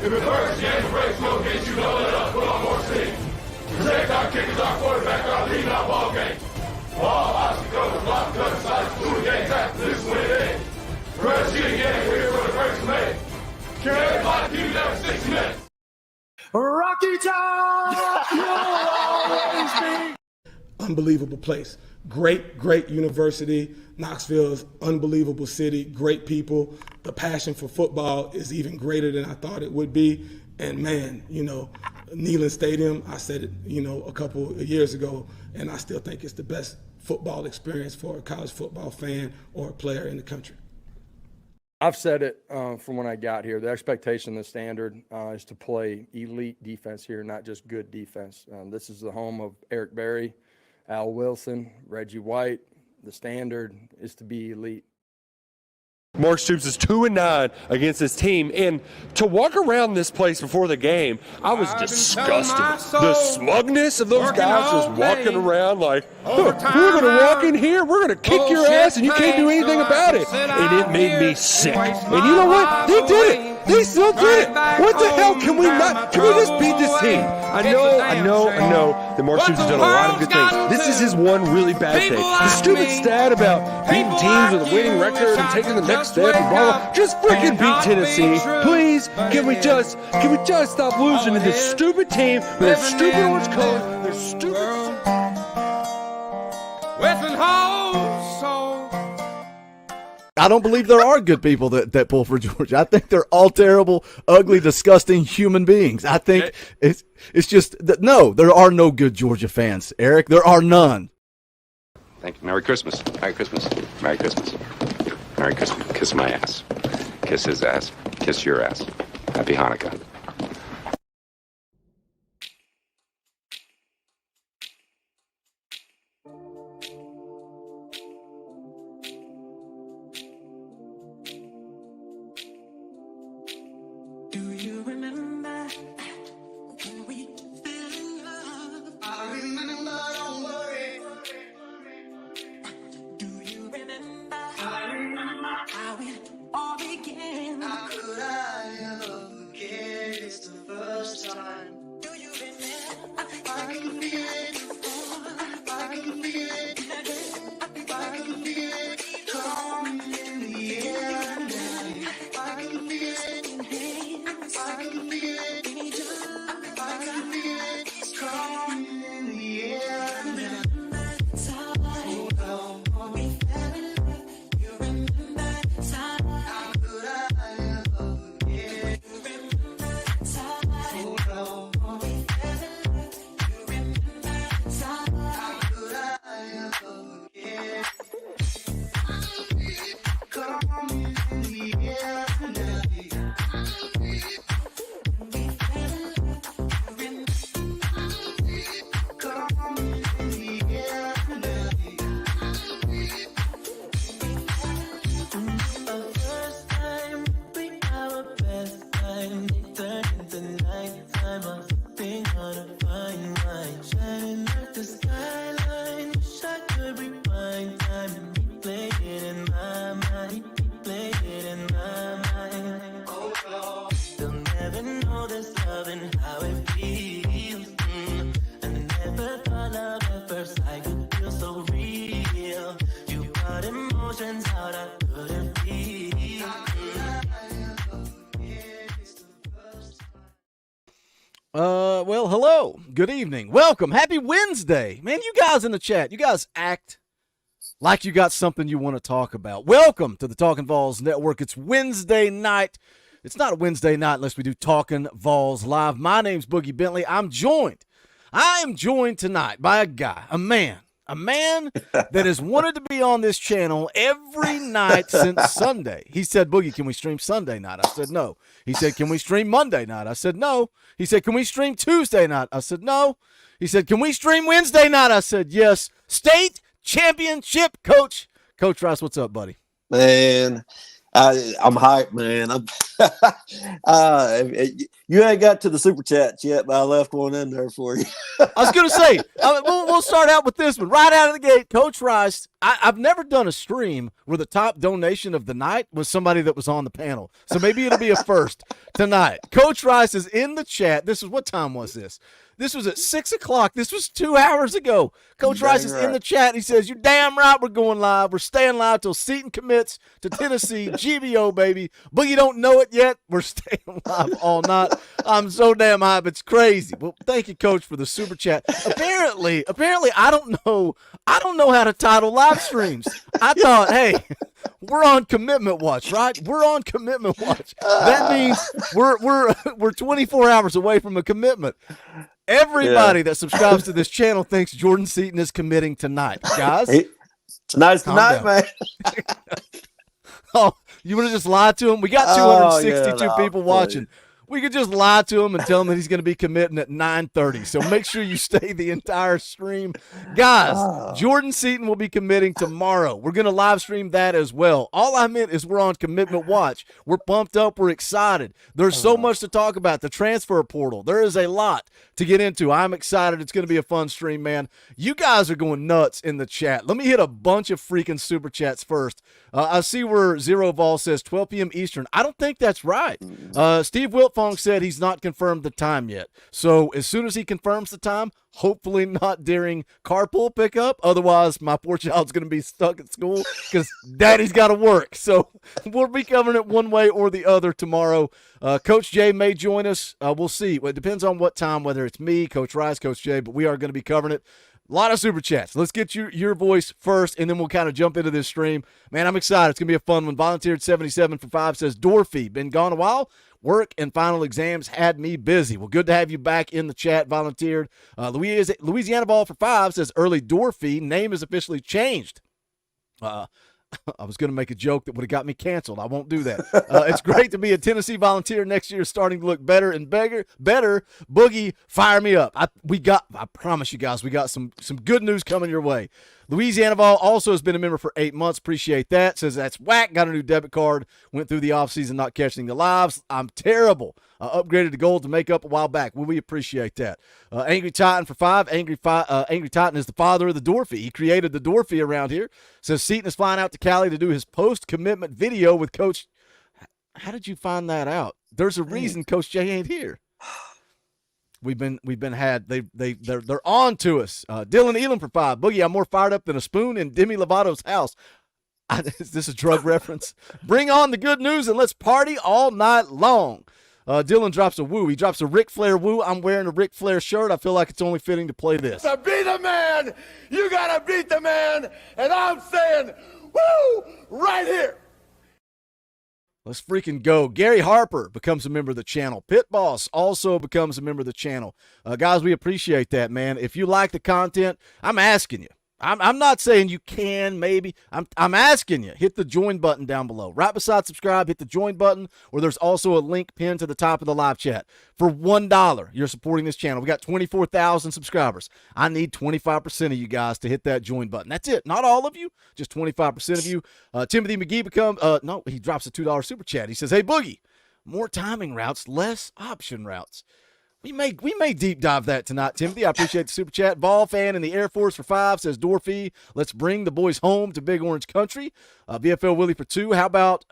If it hurts, you ain't breaks, no hits, you know it up, put on more steam. Protect our kickers, our quarterback, our lead, our ball game. All obstacles, block, cut, sides, blue games after this win it. First you again, we're here for the first mate. Carry block, you never 6 minutes. Rocky Top, you'll always be. Unbelievable place. Great university. Knoxville's unbelievable city. Great people. The passion for football is even greater than I thought it would be. And man, Neyland Stadium, I said it, a couple of years ago, and I still think it's the best football experience for a college football fan or a player in the country. I've said it from when I got here. The expectation, the standard is to play elite defense here, not just good defense. This is the home of Eric Berry, Al Wilson, Reggie White. The standard is to be elite. Mark Stoops is 2-9 against his team, and to walk around this place before the game, I was disgusted. The smugness of those guys just walking around like, we're going to walk in here, we're going to kick your ass, and you can't do anything about it. And it made me sick. And you know what? They did it. They still did it. What the hell? Can we just beat this team? I know that Mark Stoops has done a lot of good things. This is his one really bad thing. The stupid stat about beating teams with a winning record and taking the next step and blah, blah. Just freaking beat Tennessee. Please, can we just stop losing to this stupid team with that stupid orange color, this stupid I don't believe there are good people that pull for Georgia. I think they're all terrible, ugly, disgusting human beings. I think it's just that no, there are no good Georgia fans, Eric. There are none. Thank you. Merry Christmas. Merry Christmas. Merry Christmas. Merry Christmas. Kiss my ass. Kiss his ass. Kiss your ass. Happy Hanukkah. Well, hello. Good evening. Welcome. Happy Wednesday. Man, you guys in the chat, you guys act like you got something you want to talk about. Welcome to the Talkin VAWLS Network. It's Wednesday night. It's not a Wednesday night unless we do Talkin VAWLS Live. My name's Boogie Bentley. I am joined tonight by a guy, a man that has wanted to be on this channel every night since Sunday. He said, Boogie, can we stream Sunday night? I said, no. He said, can we stream Monday night? I said, no. He said, can we stream Tuesday night? I said, no. He said, can we stream Wednesday night? I said, yes. State championship coach. Coach Rice, what's up, buddy? Man, I'm hyped, man. You ain't got to the super chats yet, but I left one in there for you. I was going to say, we'll start out with this one. Right out of the gate, Coach Rice, I've never done a stream where the top donation of the night was somebody that was on the panel. So maybe it'll be a first tonight. Coach Rice is in the chat. What time was this? This was at 6 o'clock. This was 2 hours ago. Coach Rice is in the chat. He says, "You're damn right we're going live. We're staying live till Seatan commits to Tennessee. GBO, baby. But you don't know it yet. We're staying live all night." I'm so damn hype. It's crazy. Well, thank you, Coach, for the super chat. Apparently, I don't know how to title live streams. I thought, hey, we're on commitment watch, right? We're on commitment watch. That means we're 24 hours away from a commitment. Everybody that subscribes to this channel thinks Jordan Seaton is committing tonight, guys. Tonight's tonight, man. Oh, you want to just lie to him? We got 262 people watching. We could just lie to him and tell him that he's going to be committing at 9:30. So make sure you stay the entire stream. Guys, Jordan Seaton will be committing tomorrow. We're going to live stream that as well. All I meant is we're on commitment watch. We're pumped up. We're excited. There's so much to talk about. The transfer portal. There is a lot to get into. I'm excited. It's going to be a fun stream, man. You guys are going nuts in the chat. Let me hit a bunch of freaking super chats first. I see where Zero Vol says 12 p.m. Eastern. I don't think that's right. Steve Wiltfong said he's not confirmed the time yet. So as soon as he confirms the time, hopefully not during carpool pickup. Otherwise, my poor child's going to be stuck at school because daddy's got to work. So we'll be covering it one way or the other tomorrow. Coach Jay may join us. We'll see. Well, it depends on what time, whether it's me, Coach Rice, Coach Jay, but we are going to be covering it. A lot of super chats. Let's get your voice first, and then we'll kind of jump into this stream. Man, I'm excited. It's going to be a fun one. Volunteered 77 for 5 says, Dorfy, been gone a while. Work and final exams had me busy. Well, good to have you back in the chat, volunteered. Louisiana Ball for 5 says, early Dorfy, name is officially changed. I was going to make a joke that would have got me canceled. I won't do that. It's great to be a Tennessee Volunteer next year, starting to look better and better. Boogie, fire me up. I promise you guys, we got some good news coming your way. Louisiana Vol also has been a member for 8 months. Appreciate that. Says that's whack. Got a new debit card. Went through the offseason not catching the lives. I'm terrible. Upgraded to gold to make up a while back. Well, we appreciate that. Angry Titan for 5. Angry Titan is the father of the Dorfy. He created the Dorfy around here. Says Seaton is flying out to Cali to do his post-commitment video with Coach. How did you find that out? There's a reason Coach Jay ain't here. We've been they're on to us. Dylan Elam for 5. Boogie, I'm more fired up than a spoon in Demi Lovato's house. Is this a drug reference? Bring on the good news and let's party all night long. Dylan drops a woo. He drops a Ric Flair woo. I'm wearing a Ric Flair shirt. I feel like it's only fitting to play this. To be the man, you gotta beat the man, and I'm saying, woo, right here. Let's freaking go. Gary Harper becomes a member of the channel. Pit Boss also becomes a member of the channel. Guys, we appreciate that, man. If you like the content, I'm asking you. I'm not saying you can, maybe. I'm asking you. Hit the join button down below. Right beside subscribe, hit the join button, or there's also a link pinned to the top of the live chat. For $1, you're supporting this channel. We got 24,000 subscribers. I need 25% of you guys to hit that join button. That's it. Not all of you, just 25% of you. Timothy McGee he drops a $2 super chat. He says, hey, Boogie, more timing routes, less option routes. We may deep dive that tonight, Timothy. I appreciate the super chat. Ball fan in the Air Force for 5 says Dorfy. Let's bring the boys home to Big Orange Country. BFL Willie for 2. How about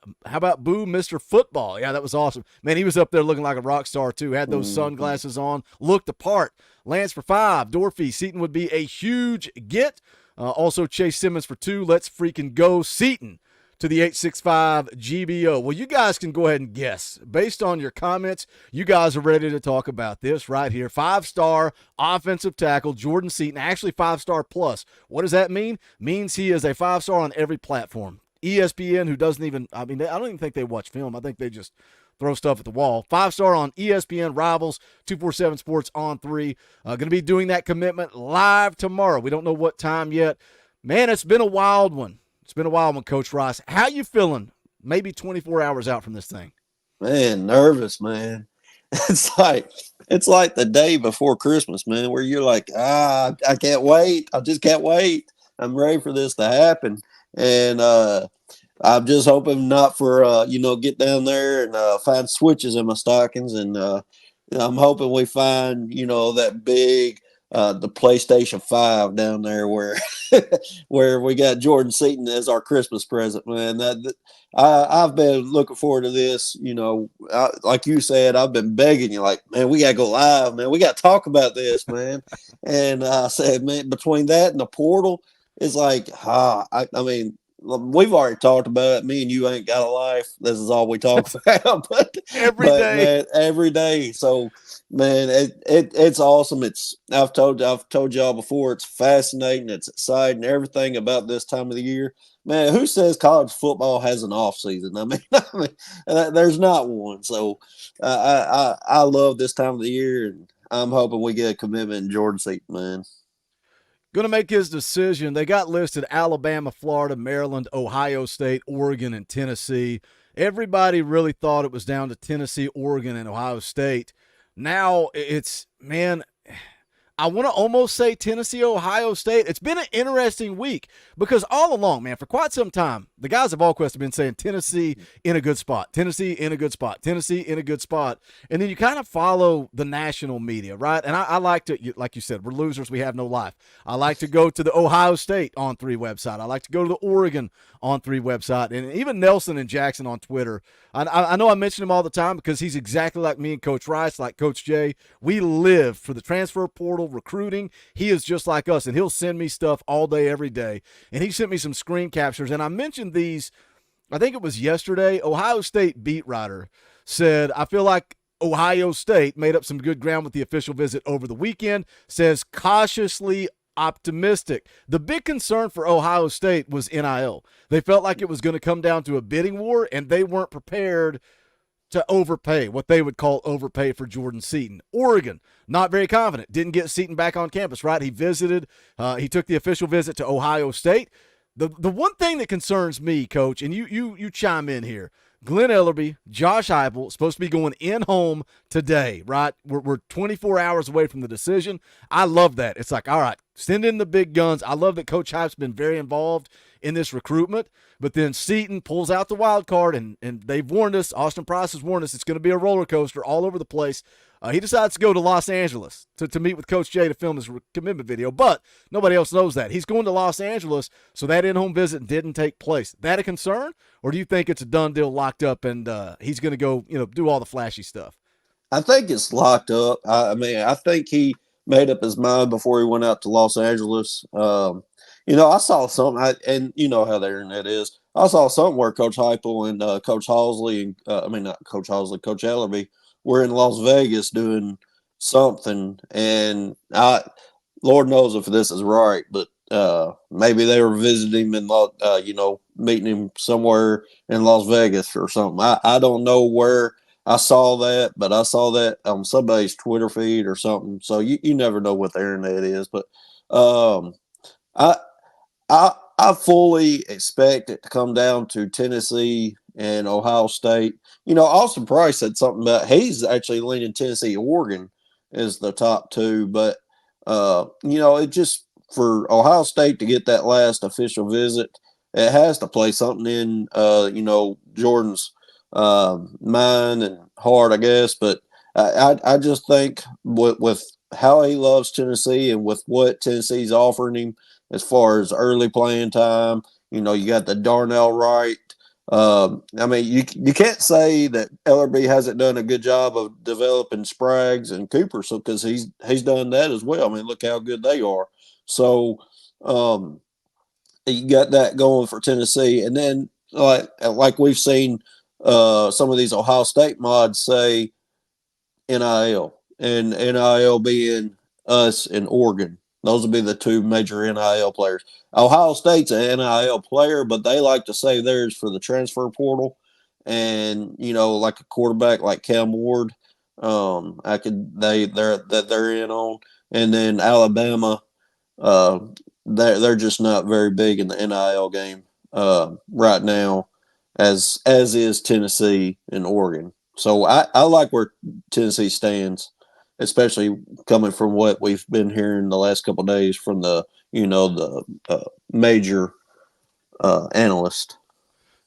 Boo, Mr. Football? Yeah, that was awesome, man. He was up there looking like a rock star too. Had those sunglasses on, looked the part. Lance for 5. Dorfy, Seaton would be a huge get. Also Chase Simmons for 2. Let's freaking go, Seaton. To the 865 GBO. Well, you guys can go ahead and guess. Based on your comments, you guys are ready to talk about this right here. 5-star offensive tackle, Jordan Seaton, actually 5-star plus. What does that mean? Means he is a 5-star on every platform. ESPN, who doesn't even, I don't even think they watch film. I think they just throw stuff at the wall. 5-star on ESPN, Rivals, 247 Sports on 3. Going to be doing that commitment live tomorrow. We don't know what time yet. Man, it's been a wild one. It's been a while, Coach Rice. How you feeling? Maybe 24 hours out from this thing. Man, nervous, man. It's like the day before Christmas, man, where you're like, I can't wait. I just can't wait. I'm ready for this to happen. And I'm just hoping not for, get down there and find switches in my stockings. And I'm hoping we find, that big the PlayStation 5 down there where where we got Jordan Seaton as our Christmas present, man. I've been looking forward to this. Like you said, I've been begging you, like, man, we got to go live, man. We got to talk about this, man. And I said, man, between that and the portal, it's like, I mean, we've already talked about it. Me and you ain't got a life. This is all we talk about. But Every day. man, every day. So, man, it's awesome. I've told y'all before. It's fascinating. It's exciting. Everything about this time of the year. Man, who says college football has an off season? I mean, there's not one. So, I love this time of the year, and I'm hoping we get a commitment in Jordan Seaton, man. Going to make his decision. They got listed Alabama, Florida, Maryland, Ohio State, Oregon, and Tennessee. Everybody really thought it was down to Tennessee, Oregon, and Ohio State. Now it's, man, I want to almost say Tennessee, Ohio State. It's been an interesting week because all along, man, for quite some time, the guys of AllQuest have been saying Tennessee in a good spot, Tennessee in a good spot, Tennessee in a good spot. And then you kind of follow the national media, right? And I like to, like you said, we're losers. We have no life. I like to go to the Ohio State On 3 website. I like to go to the Oregon On 3 website. And even Nelson and Jackson on Twitter. I know I mention him all the time because he's exactly like me and Coach Rice, like Coach Jay. We live for the transfer portal, recruiting. He is just like us, and he'll send me stuff all day, every day. And he sent me some screen captures, and I mentioned these, I think it was yesterday. Ohio State beat writer said, I feel like Ohio State made up some good ground with the official visit over the weekend, says cautiously optimistic. The big concern for Ohio State was NIL. They felt like it was going to come down to a bidding war, and they weren't prepared to overpay, what they would call overpay for Jordan Seaton. Oregon, not very confident. Didn't get Seaton back on campus, right? He visited. He took the official visit to Ohio State. The one thing that concerns me, Coach, and you chime in here, Glenn Ellerby, Josh Heupel, supposed to be going in-home today, right? We're 24 hours away from the decision. I love that. It's like, all right, send in the big guns. I love that Coach Hype's been very involved in this recruitment. But then Seaton pulls out the wild card, and they've warned us, Austin Price has warned us, it's going to be a roller coaster all over the place. He decides to go to Los Angeles to meet with Coach Jay to film his commitment video, but nobody else knows that. He's going to Los Angeles, so that in-home visit didn't take place. That a concern, or do you think it's a done deal, locked up, and he's going to go, do all the flashy stuff? I think it's locked up. I mean, I think he made up his mind before he went out to Los Angeles. I saw something, and you know how the internet is. I saw something where Coach Heupel and Coach Halsley, not Coach Halsley, Coach Ellerby, were in Las Vegas doing something, and Lord knows if this is right, but maybe they were visiting him and meeting him somewhere in Las Vegas or something. I don't know where I saw that, but I saw that on somebody's Twitter feed or something. So you never know what the internet is, but I fully expect it to come down to Tennessee and Ohio State. Austin Price said something about he's actually leaning Tennessee, Oregon as the top two, but it just for Ohio State to get that last official visit, it has to play something in Jordan's mind and heart, I guess. But I just think with how he loves Tennessee and with what Tennessee's offering him as far as early playing time, you got the Darnell Wright. You can't say that Ellerby hasn't done a good job of developing Spraggs and Cooper, so because he's done that as well. I mean, look how good they are. So you got that going for Tennessee, and then like we've seen some of these Ohio State mods say NIL, and NIL being us and Oregon. Those would be the two major NIL players. Ohio State's an NIL player, but they like to say theirs for the transfer portal. And, like a quarterback like Cam Ward, they're in on. And then Alabama, they're just not very big in the NIL game right now, as is Tennessee and Oregon. So I like where Tennessee stands, especially coming from what we've been hearing the last couple of days from the major analyst.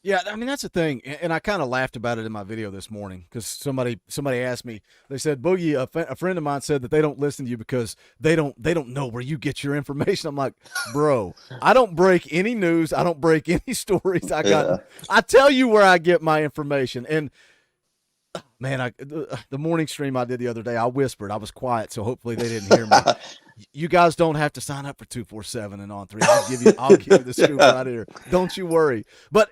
Yeah, I mean that's the thing, and I kind of laughed about it in my video this morning because somebody asked me. They said, "Boogie, a friend of mine said that they don't listen to you because they don't know where you get your information." I'm like, bro, I don't break any news, I don't break any stories. I tell you where I get my information, and man, the morning stream I did the other day, I whispered, I was quiet, so hopefully they didn't hear me. You guys don't have to sign up for 247 and On 3. I'll give you the scoop right here. Don't you worry. But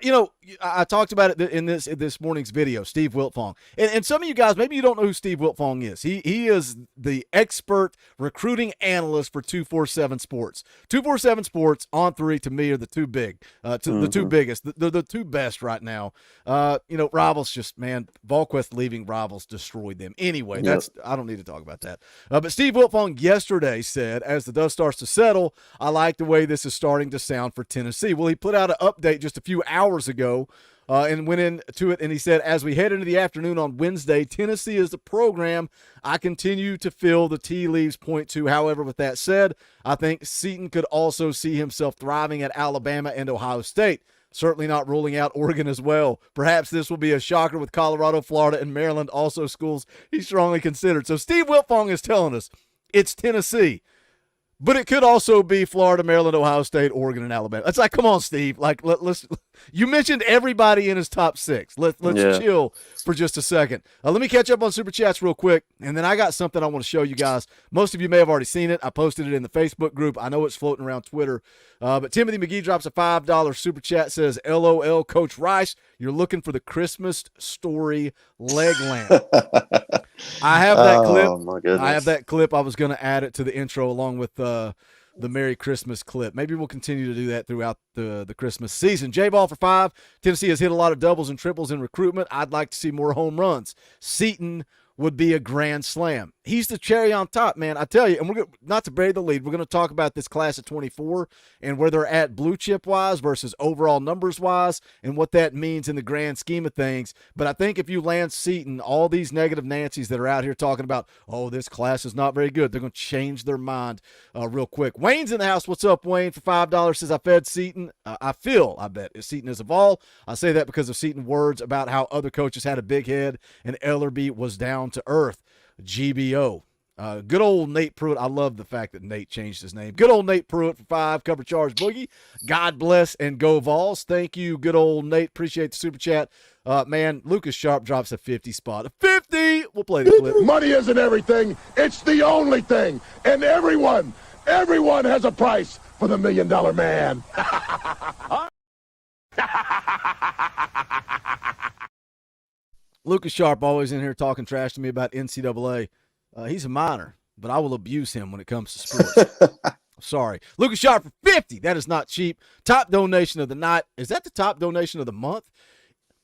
I talked about it in this morning's video, Steve Wiltfong. And some of you guys, maybe you don't know who Steve Wiltfong is. He is the expert recruiting analyst for 247 Sports. 247 Sports, On 3 to me are the two big, the two biggest. They're the two best right now. Rivals just, man, Volquest leaving Rivals destroyed them. Anyway, I don't need to talk about that. But Steve Wiltfong yesterday said, as the dust starts to settle, I like the way this is starting to sound for Tennessee. Well, he put out an update just a few hours ago and went into it, and he said, as we head into the afternoon on Wednesday, Tennessee is the program I continue to feel the tea leaves point to. However, with that said, I think Seatan could also see himself thriving at Alabama and Ohio State. Certainly not ruling out Oregon as well. Perhaps this will be a shocker with Colorado, Florida, and Maryland also schools he strongly considered. So Steve Wiltfong is telling us it's Tennessee, but it could also be Florida, Maryland, Ohio State, Oregon, and Alabama. It's like, come on, Steve. Like, let's. You mentioned everybody in his top six. Let's chill for just a second. Let me catch up on Super Chats real quick, and then I got something I want to show you guys. Most of you may have already seen it. I posted it in the Facebook group. I know it's floating around Twitter. But Timothy McGee drops a $5 Super Chat, says, LOL, Coach Rice, you're looking for the Christmas story leg lamp. I have that clip. Oh, my goodness. I have that clip. I was going to add it to the intro along with the Merry Christmas clip. Maybe we'll continue to do that throughout the Christmas season. J-Ball for 5. Tennessee has hit a lot of doubles and triples in recruitment. I'd like to see more home runs. Seatan would be a grand slam. He's the cherry on top, man. I tell you, and we're not to bury the lead, we're going to talk about this class of 24 and where they're at blue chip wise versus overall numbers wise and what that means in the grand scheme of things. But I think if you land Seatan, all these negative Nancys that are out here talking about, oh, this class is not very good, they're going to change their mind real quick. Wayne's in the house. What's up, Wayne? For $5 says, I fed Seatan. I bet Seatan is a Vol. I say that because of Seaton words about how other coaches had a big head and Ellerby was down to earth. GBO. Good old Nate Pruitt. I love the fact that Nate changed his name. Good old Nate Pruitt for 5. Cover charge Boogie. God bless and go Vols. Thank you, good old Nate. Appreciate the super chat. Man, Lucas Sharp drops a 50 spot. A 50! We'll play the clip. Money isn't everything. It's the only thing. And everyone has a price for the $1 million man. Lucas Sharp always in here talking trash to me about NCAA. He's a minor, but I will abuse him when it comes to sports. Sorry. Lucas Sharp for 50. That is not cheap. Top donation of the night. Is that the top donation of the month?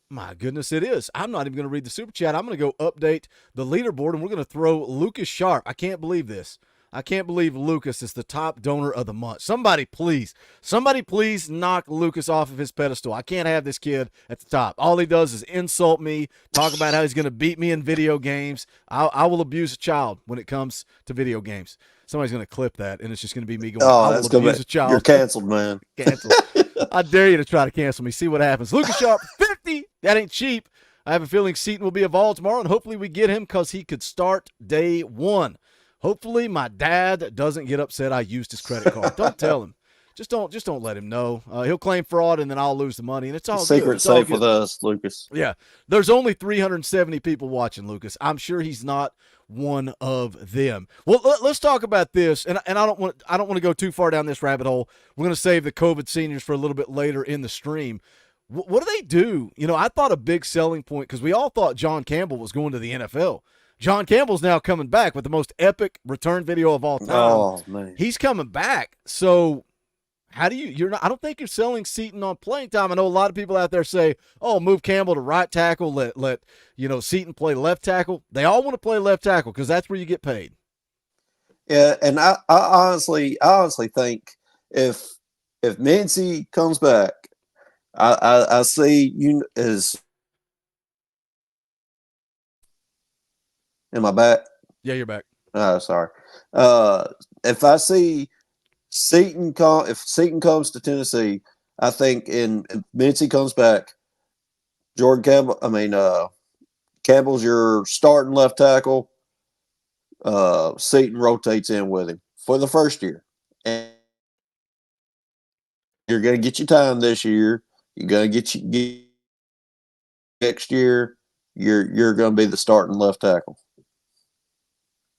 My goodness, it is. I'm not even going to read the super chat. I'm going to go update the leaderboard, and we're going to throw Lucas Sharp. I can't believe this. I can't believe Lucas is the top donor of the month. Somebody please knock Lucas off of his pedestal. I can't have this kid at the top. All he does is insult me, talk about how he's going to beat me in video games. I will abuse a child when it comes to video games. Somebody's going to clip that, and it's just going to be me going, I will abuse a child. You're canceled, man. Canceled. I dare you to try to cancel me. See what happens. Lucas Sharp, 50. That ain't cheap. I have a feeling Seaton will be a Vol tomorrow, and hopefully we get him because he could start day one. Hopefully my dad doesn't get upset I used his credit card. Don't tell him. Just don't let him know. He'll claim fraud, and then I'll lose the money, and it's all good. Secret safe with us, Lucas. Yeah. There's only 370 people watching, Lucas. I'm sure he's not one of them. Well, let's talk about this, and I don't want to go too far down this rabbit hole. We're going to save the COVID seniors for a little bit later in the stream. What do they do? I thought a big selling point, because we all thought John Campbell was going to the NFL. John Campbell's now coming back with the most epic return video of all time. Oh, man. He's coming back. So how do I don't think you're selling Seaton on playing time. I know a lot of people out there say, oh, move Campbell to right tackle, let Seaton play left tackle. They all want to play left tackle because that's where you get paid. Yeah, and I honestly think if Mincy comes back, I see you as. Am I back? Yeah, you're back. Oh, sorry. If I see Seaton if Seaton comes to Tennessee, I think if Mincy comes back, Jordan Campbell. Campbell's your starting left tackle. Seatan rotates in with him for the first year, and you're going to get your time this year. You're going to get next year. You're going to be the starting left tackle.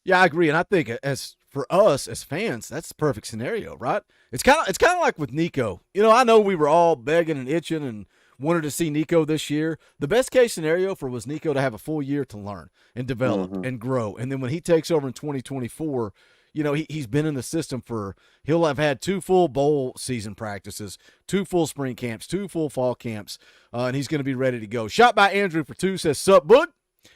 Yeah, I agree, and I think as for us as fans, that's the perfect scenario, right? It's kind of like with Nico. I know we were all begging and itching and wanted to see Nico this year. The best case scenario was Nico to have a full year to learn and develop and grow, and then when he takes over in 2024, he's been in the system he'll have had 2 full bowl season practices, 2 full spring camps, 2 full fall camps, and he's going to be ready to go. Shot by Andrew for 2 says, "Sup, bud?"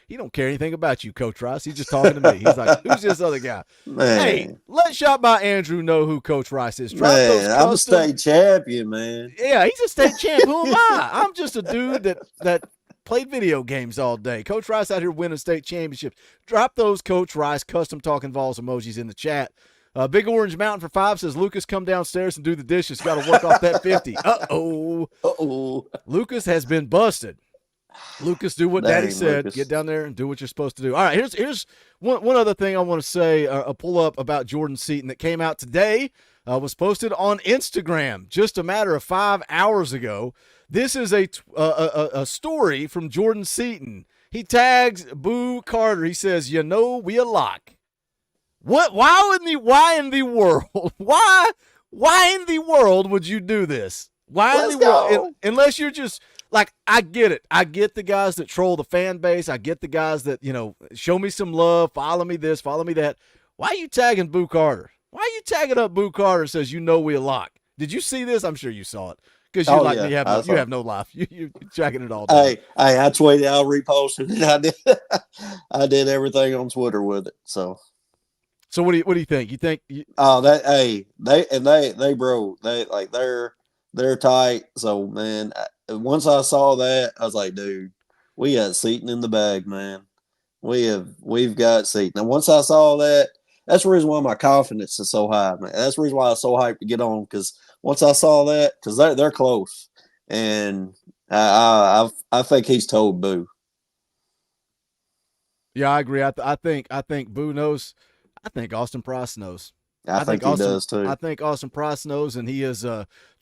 He don't care anything about you, Coach Rice. He's just talking to me. He's like, "Who's this other guy?" Man. Hey, let Shot by Andrew know who Coach Rice is. I'm a state champion, man. Yeah, he's a state champ. Who am I? I'm just a dude that played video games all day. Coach Rice out here winning state championships. Drop those Coach Rice custom Talkin VAWLS emojis in the chat. Big Orange Mountain for 5 says, "Lucas, come downstairs and do the dishes. Got to work off that 50. Uh-oh. Lucas has been busted. Lucas, do what Daddy said. Lucas. Get down there and do what you're supposed to do. All right, here's one other thing I want to say, a pull-up about Jordan Seatan that came out today, was posted on Instagram just a matter of 5 hours ago. This is a story from Jordan Seatan. He tags Boo Carter. He says, we a lock. What? Why in the world? Why in the world would you do this? Why in the world? Unless you're just – like, I get it. I get the guys that troll the fan base. I get the guys that, show me some love, follow me this, follow me that. Why are you tagging Boo Carter? Why are you tagging up Boo Carter says, we a lock? Did you see this? I'm sure you saw it. Because me, you have no life. You're tracking it all down. Hey, I tweeted, I reposted it. I did everything on Twitter with it. So what do you think? You think? They're tight. So man, once I saw that, I was like, dude, we got Seatan in the bag, man. We've got Seatan. And once I saw that, that's the reason why my confidence is so high, man. That's the reason why I was so hyped to get on, because once I saw that, because they're close, and I think he's told Boo. Yeah, I agree. I think Boo knows. I think Austin Price knows. I think he does too. I think Austin Price knows, and he is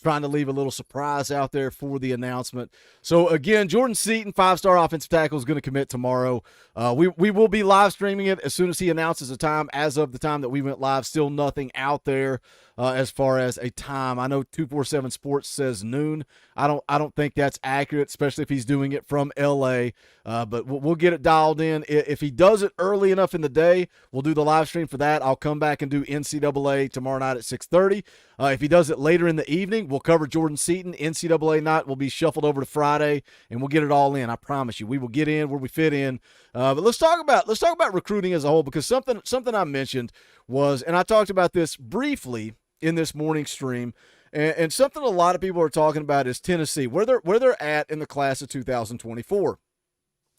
trying to leave a little surprise out there for the announcement. So, again, Jordan Seatan, 5-star offensive tackle, is going to commit tomorrow. We will be live streaming it as soon as he announces a time. As of the time that we went live, still nothing out there as far as a time. I know 247 Sports says noon. I don't think that's accurate, especially if he's doing it from L.A., but we'll get it dialed in. If he does it early enough in the day, we'll do the live stream for that. I'll come back and do NCAA tomorrow night at 6:30. If he does it later in the evening, we'll cover Jordan Seatan. NCAA night will be shuffled over to Friday, and we'll get it all in. I promise you, we will get in where we fit in. But let's talk about recruiting as a whole, because something I mentioned was, and I talked about this briefly in this morning stream, and something a lot of people are talking about is Tennessee, where they're at in the class of 2024.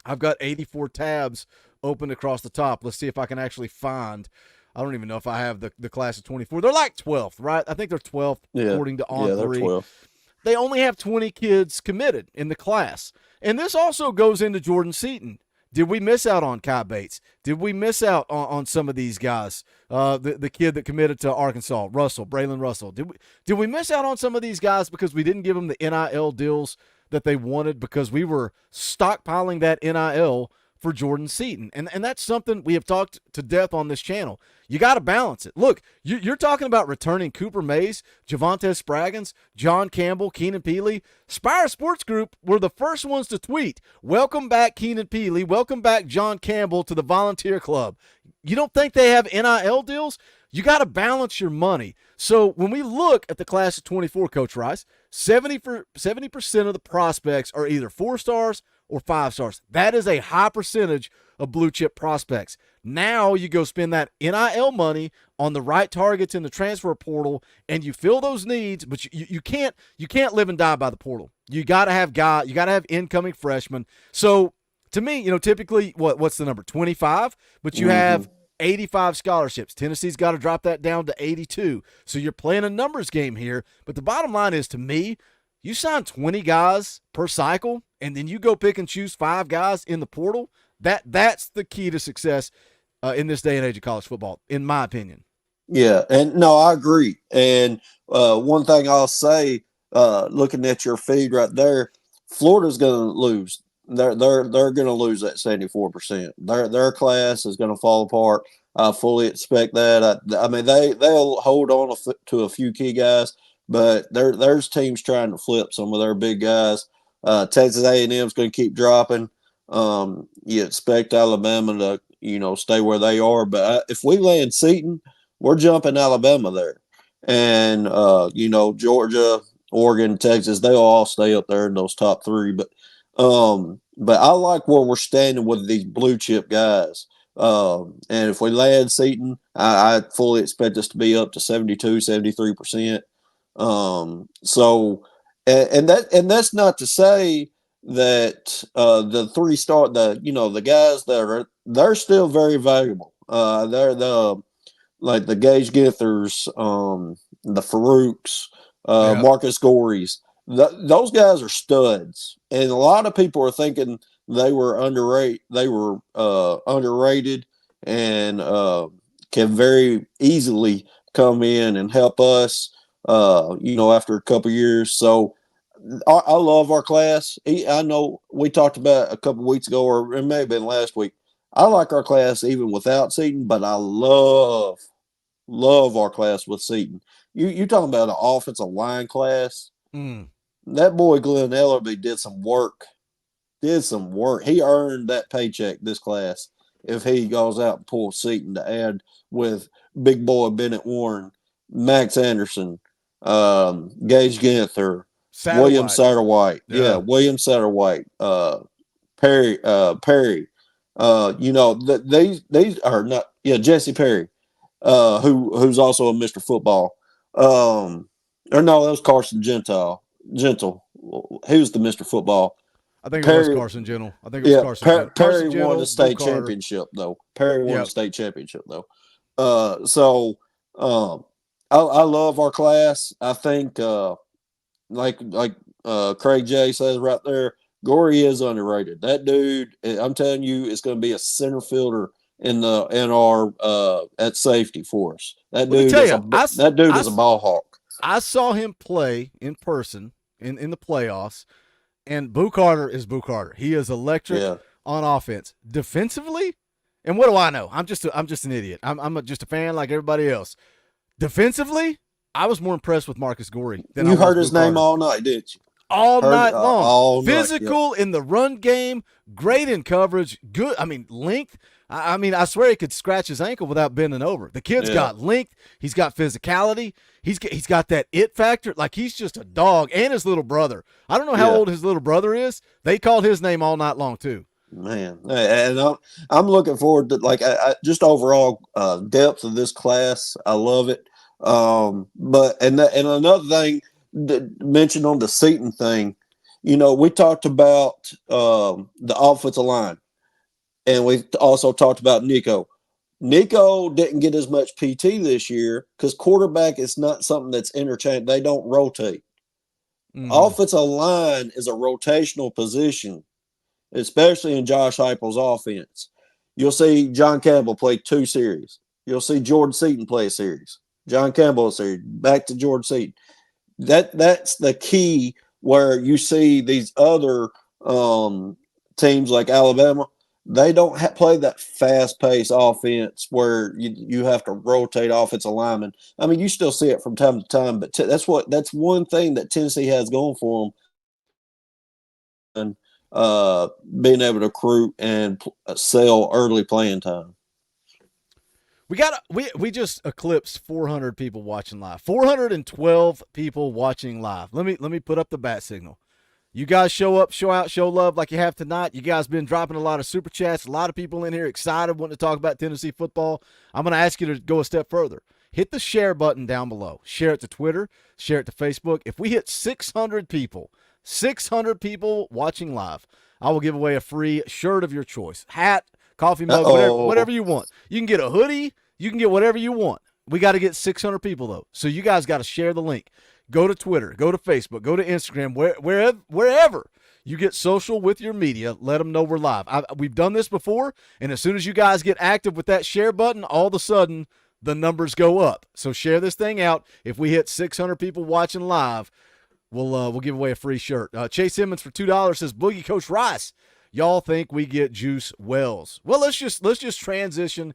I've got 84 tabs open across the top. Let's see if I can actually find. I don't even know if I have the class of 24. They're like 12th, right? I think they're 12th according to On3. They're 12. They only have 20 kids committed in the class. And this also goes into Jordan Seatan. Did we miss out on Kai Bates? Did we miss out on some of these guys? The kid that committed to Arkansas, Braylon Russell. Did we miss out on some of these guys because we didn't give them the NIL deals that they wanted, because we were stockpiling that NIL for Jordan Seatan? And that's something we have talked to death on this channel. You got to balance it. Look, you're talking about returning Cooper Mays, Javonte Spraggins, John Campbell, Keenan Peely. Spire Sports Group were the first ones to tweet, "Welcome back, Keenan Peely. Welcome back, John Campbell, to the Volunteer Club." You don't think they have NIL deals? You got to balance your money. So when we look at the class of 24, Coach Rice, 70% of the prospects are either 4 stars or 5 stars. That is a high percentage of blue chip prospects. Now you go spend that NIL money on the right targets in the transfer portal, and you fill those needs, but you can't live and die by the portal. You got to have incoming freshmen. So to me, typically what's the number? 25, but you have 85 scholarships. Tennessee's got to drop that down to 82. So you're playing a numbers game here. But the bottom line is, to me, you sign 20 guys per cycle, and then you go pick and choose 5 guys in the portal, that's the key to success in this day and age of college football, in my opinion. Yeah, and no, I agree. And one thing I'll say, looking at your feed right there, Florida's going to lose. They're going to lose that 74%. Their class is going to fall apart. I fully expect that. I mean, they'll hold on to a few key guys, but there's teams trying to flip some of their big guys. Texas A&M is going to keep dropping. You expect Alabama to stay where they are, but if we land Seton, we're jumping Alabama there, and Georgia, Oregon, Texas, they'll all stay up there in those top 3. But I like where we're standing with these blue chip guys. And if we land Seton, I fully expect us to be up to 72, 73%. And that's not to say that the 3-star, the guys they're still very valuable. They're like the Gage Githers, the Farouks, Marcus Gories. Those guys are studs, and a lot of people are thinking they were underrated. They were underrated, and can very easily come in and help us. After a couple years. So I love our class. I know we talked about a couple weeks ago, or it may have been last week. I like our class even without Seton, but I love our class with Seton. You talking about an offensive line class? That boy Glenn Ellerby did some work. He earned that paycheck, this class, if he goes out and pulls Seton to add with big boy Bennett Warren, Max Anderson, Gage Ginther, William Satterwhite. Yeah, William Satterwhite, Perry. These are not. Yeah, Jesse Perry, who's also a Mr. Football. Or no, that was Carson Gentle. He was the Mr. Football. I think it was Carson Gentle. Perry won the state championship though. I love our class. I think, like Craig J says right there, Gorey is underrated. That dude, I'm telling you, is going to be a center fielder in our at safety for us. That dude is a ball hawk. I saw him play in person in the playoffs, and Boo Carter is Boo Carter. He is electric on offense. Defensively, and what do I know? I'm just an idiot. I'm just a fan like everybody else. Defensively, I was more impressed with Marcus Gorey than you heard his name all night, didn't you? All night long. All Physical night, in the run game, great in coverage, good. I mean, length. I swear he could scratch his ankle without bending over. The kid's got length. He's got physicality. He's got that it factor. Like, he's just a dog. And his little brother. I don't know how old his little brother is. They called his name all night long too. Man, and I'm looking forward to just overall depth of this class. I love it. But another thing mentioned on the Seton thing, we talked about the offensive line, and we also talked about Nico. Nico didn't get as much PT this year because quarterback is not something that's interchangeable. They don't rotate. Offensive line is a rotational position, especially in Josh Heupel's offense. You'll see John Campbell play 2 series. You'll see Jordan Seaton play a series. John Campbell a series. Back to Jordan Seaton. That's the key where you see these other teams like Alabama. They don't play that fast-paced offense where you have to rotate offensive linemen. I mean, you still see it from time to time, but that's one thing that Tennessee has going for them. And being able to recruit and sell early playing time. We just eclipsed 400 people watching live. 412 people watching live. Let me put up the bat signal. You guys show up, show out, show love like you have tonight. You guys been dropping a lot of super chats. A lot of people in here excited, wanting to talk about Tennessee football. I'm going to ask you to go a step further. Hit the share button down below. Share it to Twitter. Share it to Facebook. If we hit 600 people watching live, I will give away a free shirt of your choice. Hat, coffee mug, whatever you want. You can get a hoodie. You can get whatever you want. We got to get 600 people, though. So you guys got to share the link. Go to Twitter. Go to Facebook. Go to Instagram. Wherever you get social with your media. Let them know we're live. We've done this before, and as soon as you guys get active with that share button, all of a sudden the numbers go up. So share this thing out. If we hit 600 people watching live, we'll give away a free shirt. Chase Simmons for $2 says, Boogie Coach Rice, y'all think we get Juice Wells? Well, let's just transition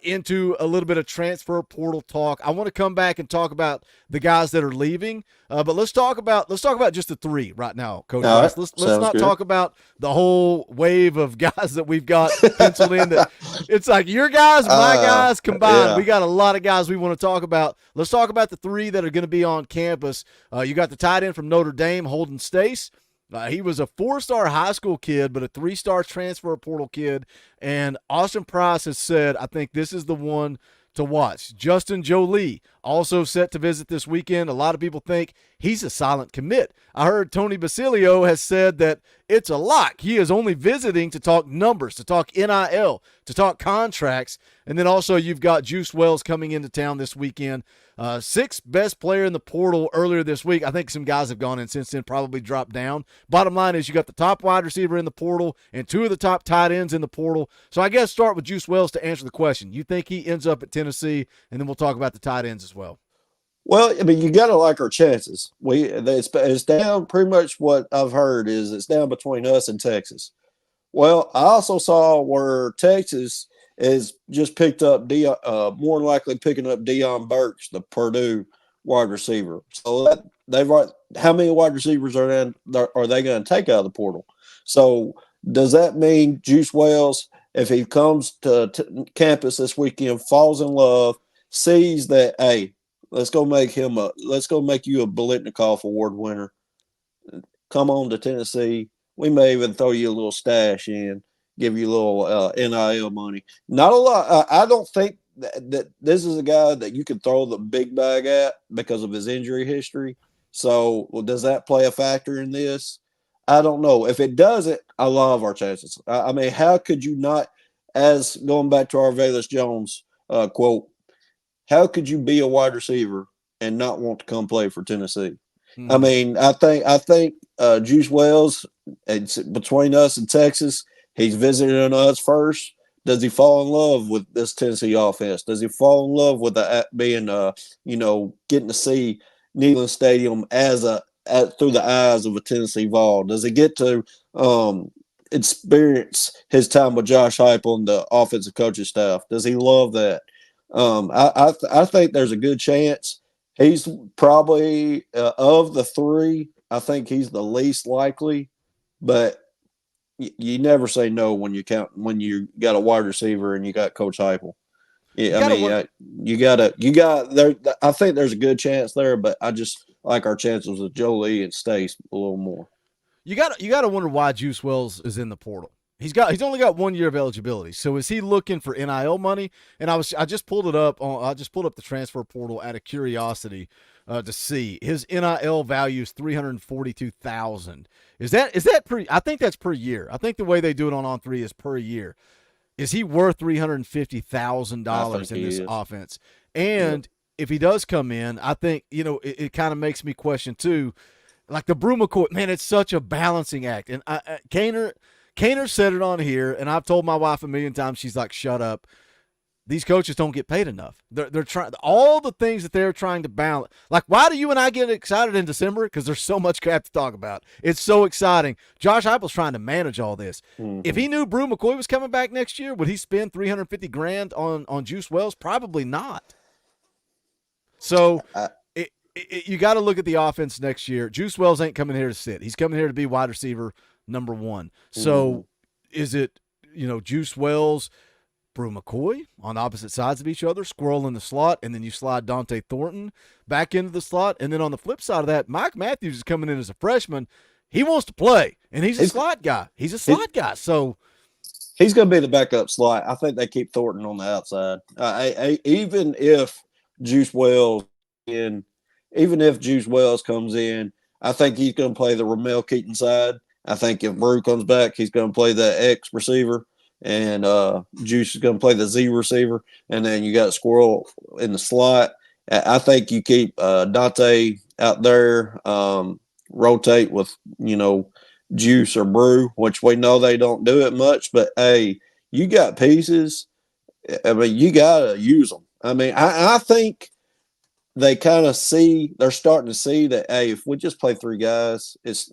into a little bit of transfer portal talk. I want to come back and talk about the guys that are leaving, but let's talk about just the three right now, Coach Rice. Let's not talk about the whole wave of guys that we've got penciled in. That it's like your guys, my guys combined. Yeah. We got a lot of guys we want to talk about. Let's talk about the three that are going to be on campus. You got the tight end from Notre Dame, Holden Stace. He was a 4-star high school kid, but a 3-star transfer portal kid. And Austin Price has said, I think this is the one to watch. Justin Jolie, also set to visit this weekend. A lot of people think he's a silent commit. I heard Tony Basilio has said that it's a lock. He is only visiting to talk numbers, to talk NIL, to talk contracts. And then also you've got Juice Wells coming into town this weekend. 6th best player in the portal earlier this week. I think some guys have gone in since then, probably dropped down. Bottom line is you got the top wide receiver in the portal and 2 of the top tight ends in the portal. So I guess start with Juice Wells to answer the question. You think he ends up at Tennessee, and then we'll talk about the tight ends as well. Well, I mean, you got to like our chances. It's down pretty much what I've heard is it's down between us and Texas. Well, I also saw where Texas is just picked up more than likely picking up Deion Burks, the Purdue wide receiver. So how many wide receivers are they going to take out of the portal? So does that mean Juice Wells, if he comes to campus this weekend, falls in love, sees that, hey, let's go make you a Biletnikoff Award winner. Come on to Tennessee. We may even throw you a little stash in, give you a little NIL money. Not a lot. I don't think that this is a guy that you can throw the big bag at because of his injury history. So, does that play a factor in this? I don't know. If it doesn't, I love our chances. I mean, how could you not, as going back to our Velus Jones quote, how could you be a wide receiver and not want to come play for Tennessee? I mean, I think Juice Wells, it's between us and Texas, he's visiting us first. Does he fall in love with this Tennessee offense? Does he fall in love with getting to see Neyland Stadium through the eyes of a Tennessee Vol? Does he get to experience his time with Josh Heupel and the offensive coaching staff? Does he love that? I think there's a good chance. He's probably of the three, I think he's the least likely, but you never say no when you got a wide receiver and you got Coach Heupel. Yeah, I think there's a good chance there, but I just like our chances with Jolie and Stace a little more. You got to wonder why Juice Wells is in the portal. He's only got 1 year of eligibility. So is he looking for NIL money? And I just pulled it up the transfer portal out of curiosity to see his NIL value is $342,000. Is that per? I think that's per year. I think the way they do it on three is per year. Is he worth $350,000 in this offense? And if he does come in, I think it kind of makes me question too. Like the Brew McCoy, man, it's such a balancing act. And Kaner said it on here, and I've told my wife a million times. She's like, "Shut up." These coaches don't get paid enough. They're trying all the things that they're trying to balance. Like, why do you and I get excited in December? Because there's so much crap to talk about. It's so exciting. Josh Heupel's trying to manage all this. Mm-hmm. If he knew Brew McCoy was coming back next year, would he spend $350,000 on Juice Wells? Probably not. So you got to look at the offense next year. Juice Wells ain't coming here to sit. He's coming here to be wide receiver number one. So is it, Juice Wells, Brew McCoy on opposite sides of each other, squirrel in the slot, and then you slide Dante Thornton back into the slot. And then on the flip side of that, Mike Matthews is coming in as a freshman. He wants to play, and he's a slot guy. He's a slot guy. So he's going to be the backup slot. I think they keep Thornton on the outside. Even if Juice Wells comes in, I think he's going to play the Ramel Keaton side. I think if Brew comes back, he's going to play the X receiver, and Juice is going to play the Z receiver, and then you got Squirrel in the slot. I think you keep Dante out there, rotate with, juice or brew, which we know they don't do it much. But hey, you got pieces. I mean, you gotta use them. I mean, I think they kind of they're starting to see that, hey, if we just play three guys, it's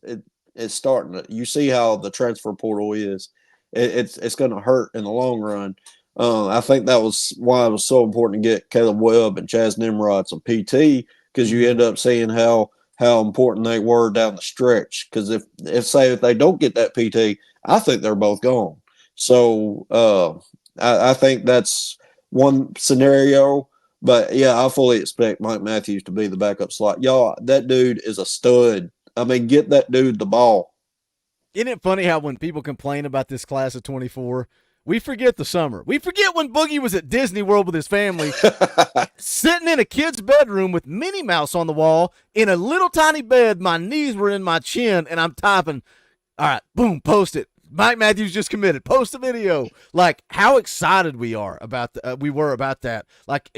starting to, you see how the transfer portal is. It's going to hurt in the long run. I think that was why it was so important to get Caleb Webb and Chaz Nimrod some PT, because you end up seeing how important they were down the stretch. Because if they don't get that PT, I think they're both gone. So I think that's one scenario. But yeah, I fully expect Mike Matthews to be the backup slot. Y'all, that dude is a stud. I mean, get that dude the ball. Isn't it funny how when people complain about this class of 24, we forget the summer. We forget when Boogie was at Disney World with his family, sitting in a kid's bedroom with Minnie Mouse on the wall in a little tiny bed. My knees were in my chin, and I'm typing, all right, boom, post it. Mike Matthews just committed. Post the video. Like, how excited we were about that. Like,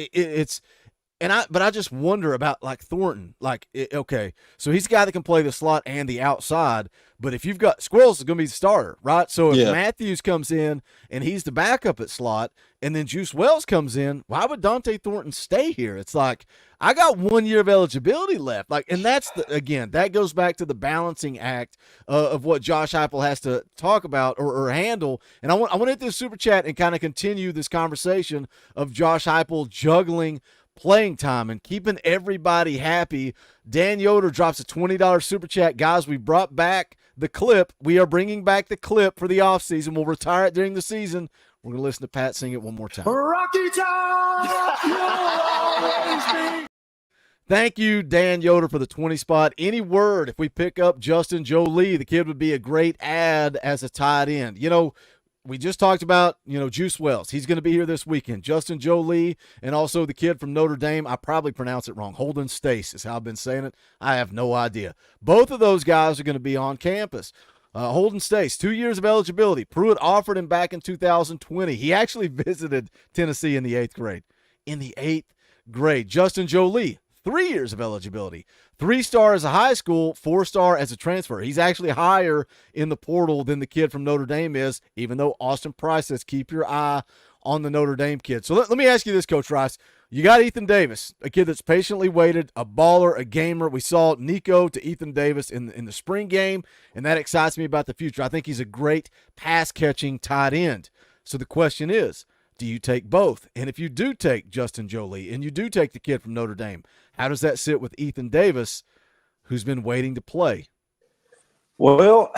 but I just wonder about, like, Thornton. Like, okay, so he's a guy that can play the slot and the outside, but if you've got Squirrels is going to be the starter, right? So if Matthews comes in and he's the backup at slot, and then Juice Wells comes in, why would Dante Thornton stay here? It's like, I got 1 year of eligibility left. Like, and that's again, that goes back to the balancing act of what Josh Heupel has to talk about or handle. And I want to hit this super chat and kind of continue this conversation of Josh Heupel juggling playing time and keeping everybody happy. Dan Yoder drops a $20 super chat. Guys, we brought back the clip. We are bringing back the clip for the offseason. We'll retire it during the season. We're going to listen to Pat sing it one more time. Rocky Top, you'll always be. Thank you, Dan Yoder, for the 20 spot. Any word, if we pick up Justin Jolie, the kid would be a great add as a tight end. You know, we just talked about, Juice Wells. He's going to be here this weekend. Justin Jolie, and also the kid from Notre Dame. I probably pronounce it wrong. Holden Stace is how I've been saying it. I have no idea. Both of those guys are going to be on campus. Holden Stace, 2 years of eligibility. Pruitt offered him back in 2020. He actually visited Tennessee in the 8th grade. In the 8th grade. Justin Jolie, 3 years of eligibility. 3-star as a high school, 4-star as a transfer. He's actually higher in the portal than the kid from Notre Dame is, even though Austin Price says keep your eye on the Notre Dame kid. So let me ask you this, Coach Rice. You got Ethan Davis, a kid that's patiently waited, a baller, a gamer. We saw Nico to Ethan Davis in the spring game, and that excites me about the future. I think he's a great pass-catching tight end. So the question is, do you take both? And if you do take Justin Jolie and you do take the kid from Notre Dame, how does that sit with Ethan Davis, who's been waiting to play? Well,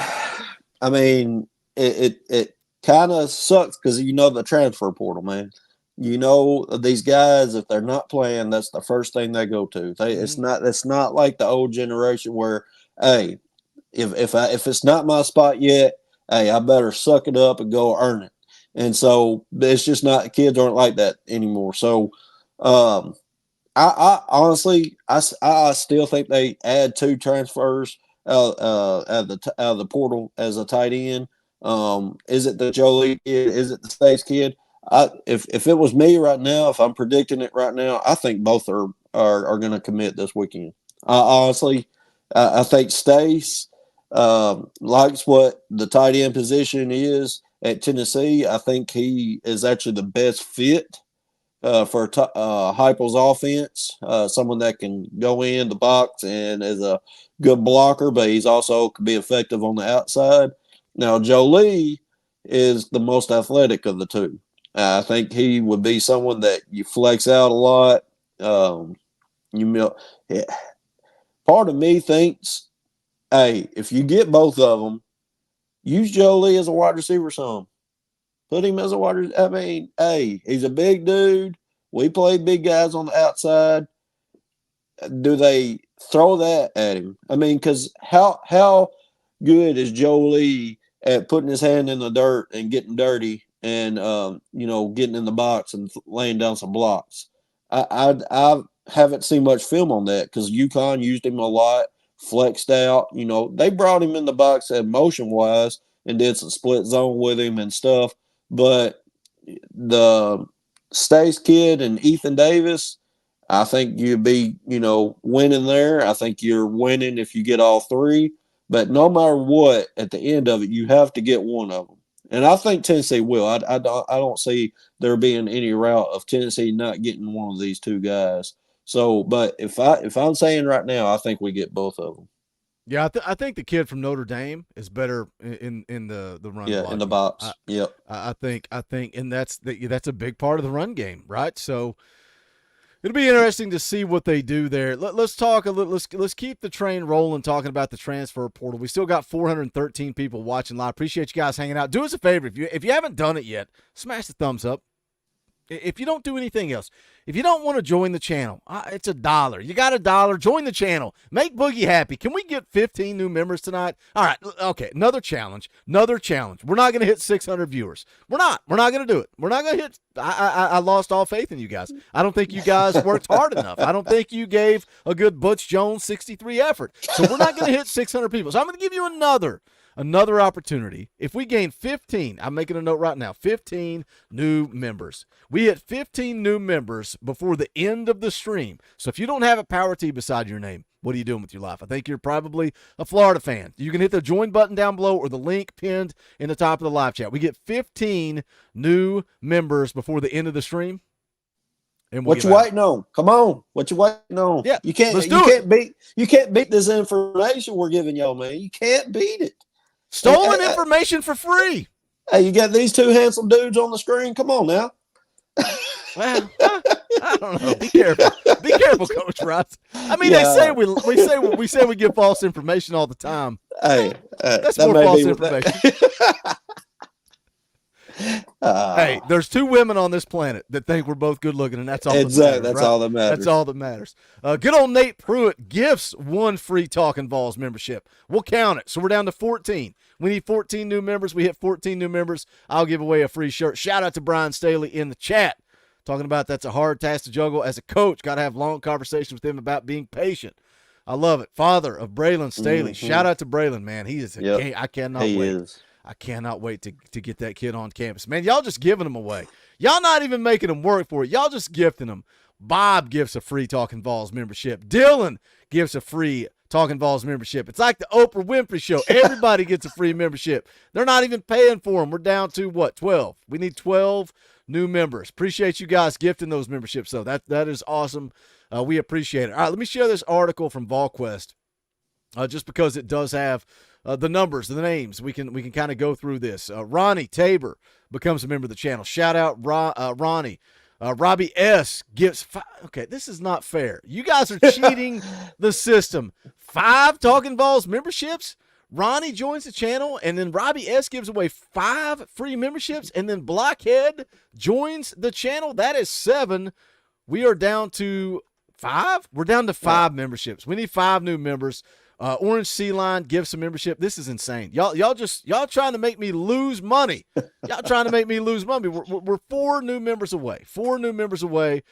I mean, it kind of sucks because the transfer portal, man. These guys, if they're not playing, that's the first thing they go to. It's not like the old generation where, hey, if it's not my spot yet, hey, I better suck it up and go earn it. And so it's just not, kids aren't like that anymore. So I honestly, I still think they add 2 transfers out of the portal as a tight end. Is it the Jolie kid? Is it the States kid? If it was me right now, if I'm predicting it right now, I think both are going to commit this weekend. Honestly, I think Stace likes what the tight end position is at Tennessee. I think he is actually the best fit for Heupel's offense, someone that can go in the box and is a good blocker, but he's also can be effective on the outside. Now, Jolie is the most athletic of the two. I think he would be someone that you flex out a lot. Part of me thinks, hey, if you get both of them, use Jolie as a wide receiver some. Put him as a wide receiver. I mean, hey, he's a big dude. We play big guys on the outside. Do they throw that at him? I mean, because how good is Jolie at putting his hand in the dirt and getting dirty and, getting in the box and laying down some blocks? I haven't seen much film on that because UConn used him a lot, flexed out. They brought him in the box motion-wise and did some split zone with him and stuff. But the Stace kid and Ethan Davis, I think you'd be, winning there. I think you're winning if you get all 3. But no matter what, at the end of it, you have to get one of them. And I think Tennessee will. I don't see there being any route of Tennessee not getting one of these two guys. So, but if I'm saying right now, I think we get both of them. Yeah, I think the kid from Notre Dame is better in the run. Yeah, blocking. in the box. Yep. I think, and that's a big part of the run game, right? So it'll be interesting to see what they do there. Let's talk a little. Let's keep the train rolling, talking about the transfer portal. We still got 413 people watching live. Appreciate you guys hanging out. Do us a favor, if you haven't done it yet, smash the thumbs up. If you don't do anything else, if you don't want to join the channel, it's $1. You got $1, join the channel. Make Boogie happy. Can we get 15 new members tonight? All right, okay, another challenge. We're not going to hit 600 viewers. We're not going to do it. We're not going to hit – I lost all faith in you guys. I don't think you guys worked hard enough. I don't think you gave a good Butch Jones 63 effort. So we're not going to hit 600 people. So I'm going to give you another opportunity. If we gain 15, I'm making a note right now, 15 new members. We hit 15 new members before the end of the stream. So if you don't have a Power T beside your name, what are you doing with your life? I think you're probably a Florida fan. You can hit the join button down below or the link pinned in the top of the live chat. We get 15 new members before the end of the stream. And what you waiting on? Come on. What you waiting on? Yeah, you can't beat this information we're giving y'all, man. You can't beat it. Stolen information for free. Hey, you got these two handsome dudes on the screen. Come on now. Well, I don't know. Be careful. Be careful, Coach Ross. I mean, they say we say we give false information all the time. Hey, that's more false information. Hey, there's two women on this planet that think we're both good looking, and that's all. Exactly. That matters, that's right? all that matters. That's all that matters. Good old Nate Pruitt gifts one free Talkin VAWLS membership. We'll count it. So we're down to 14. We need 14 new members. We hit 14 new members. I'll give away a free shirt. Shout out to Brian Staley in the chat, talking about that's a hard task to juggle as a coach. Got to have long conversations with him about being patient. I love it. Father of Braylon Staley. Mm-hmm. Shout out to Braylon, man. He is a game. I cannot he wait. Is. I cannot wait to get that kid on campus. Man, y'all just giving him away. Y'all not even making him work for it. Y'all just gifting him. Bob gives a free Talkin VAWLS membership. Dylan gives a free Talkin VAWLS membership. It's like the Oprah Winfrey Show. Everybody gets a free membership. They're not even paying for them. We're down to, 12? We need 12 new members. Appreciate you guys gifting those memberships, though. That is awesome. We appreciate it. All right, let me share this article from VolQuest, just because it does have the numbers, the names. We can kind of go through this. Ronnie Tabor becomes a member of the channel. Shout out Ronnie. Robbie S. gives okay, this is not fair. You guys are cheating the system. 5 Talkin VAWLS memberships. Ronnie joins the channel, and then Robbie S. gives away 5 free memberships, and then Blockhead joins the channel. That is 7. We are down to 5. We're down to 5 memberships. We need 5 new members. Orange Sea Line gives some membership. This is insane. Y'all trying to make me lose money. Y'all trying to make me lose money. We're 4 new members away. 4 new members away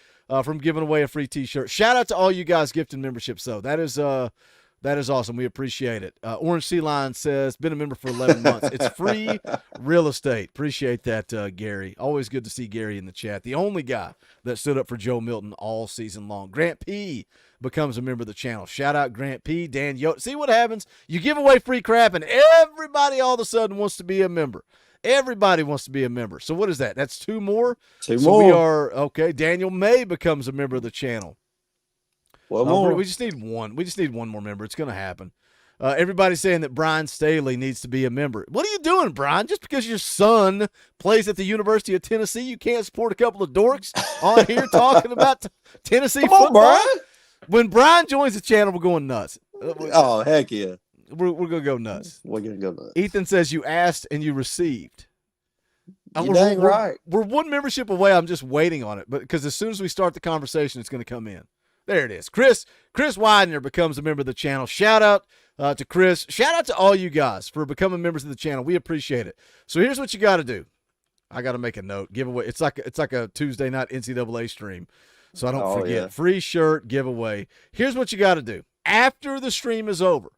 from giving away a free T-shirt. Shout out to all you guys gifting memberships, though. That is awesome. We appreciate it. Orange Sea Line says, been a member for 11 months. It's free real estate. Appreciate that, Gary. Always good to see Gary in the chat. The only guy that stood up for Joe Milton all season long. Grant P. becomes a member of the channel. Shout out Grant P. Dan Yo. See what happens? You give away free crap, and everybody all of a sudden wants to be a member. Everybody wants to be a member. So what is that? That's 2 more? 2 so more. We are, okay, Daniel May becomes a member of the channel. One more. We just need one. We just need one more member. It's going to happen. Everybody's saying that Brian Staley needs to be a member. What are you doing, Brian? Just because your son plays at the University of Tennessee, you can't support a couple of dorks on here talking about Tennessee football? On, Brian. When Brian joins the channel, we're going nuts. Oh, heck yeah. We're going to go nuts. We're going to go nuts. Ethan says you asked and you received. You dang right. We're 1 membership away. I'm just waiting on it, but because as soon as we start the conversation, it's going to come in. There it is. Chris Widener becomes a member of the channel. Shout out to Chris. Shout out to all you guys for becoming members of the channel. We appreciate it. So here's what you got to do. I got to make a note. Giveaway. It's like a Tuesday night NCAA stream, so I don't forget. Yeah. Free shirt giveaway. Here's what you got to do. After the stream is over,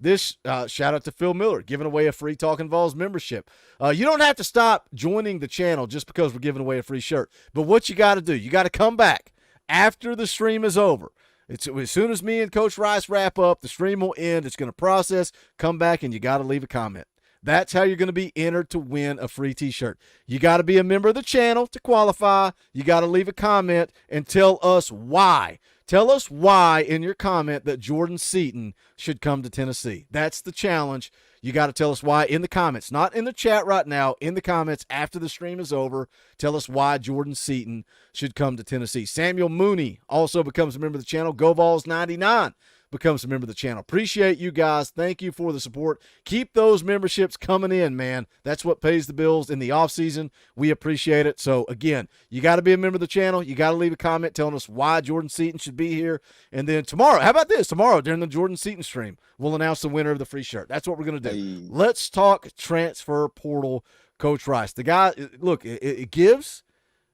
this shout out to Phil Miller giving away a free Talkin VAWLS membership. You don't have to stop joining the channel just because we're giving away a free shirt. But what you got to do, you got to come back after the stream is over. As soon as me and Coach Rice wrap up, the stream will end. It's going to process, come back, and you got to leave a comment. That's how you're going to be entered to win a free T-shirt. You got to be a member of the channel to qualify. You got to leave a comment and tell us why. Tell us why in your comment that Jordan Seatan should come to Tennessee. That's the challenge. You got to tell us why in the comments, not in the chat right now, in the comments after the stream is over. Tell us why Jordan Seatan should come to Tennessee. Samuel Mooney also becomes a member of the channel. GoVols99 becomes a member of the channel. Appreciate you guys. Thank you for the support. Keep those memberships coming in, man. That's what pays the bills in the offseason. We appreciate it. So, again, you got to be a member of the channel. You got to leave a comment telling us why Jordan Seatan should be here. And then tomorrow, how about this? Tomorrow, during the Jordan Seatan stream, we'll announce the winner of the free shirt. That's what we're going to do. Hey. Let's talk transfer portal, Coach Rice. The guy, look, it gives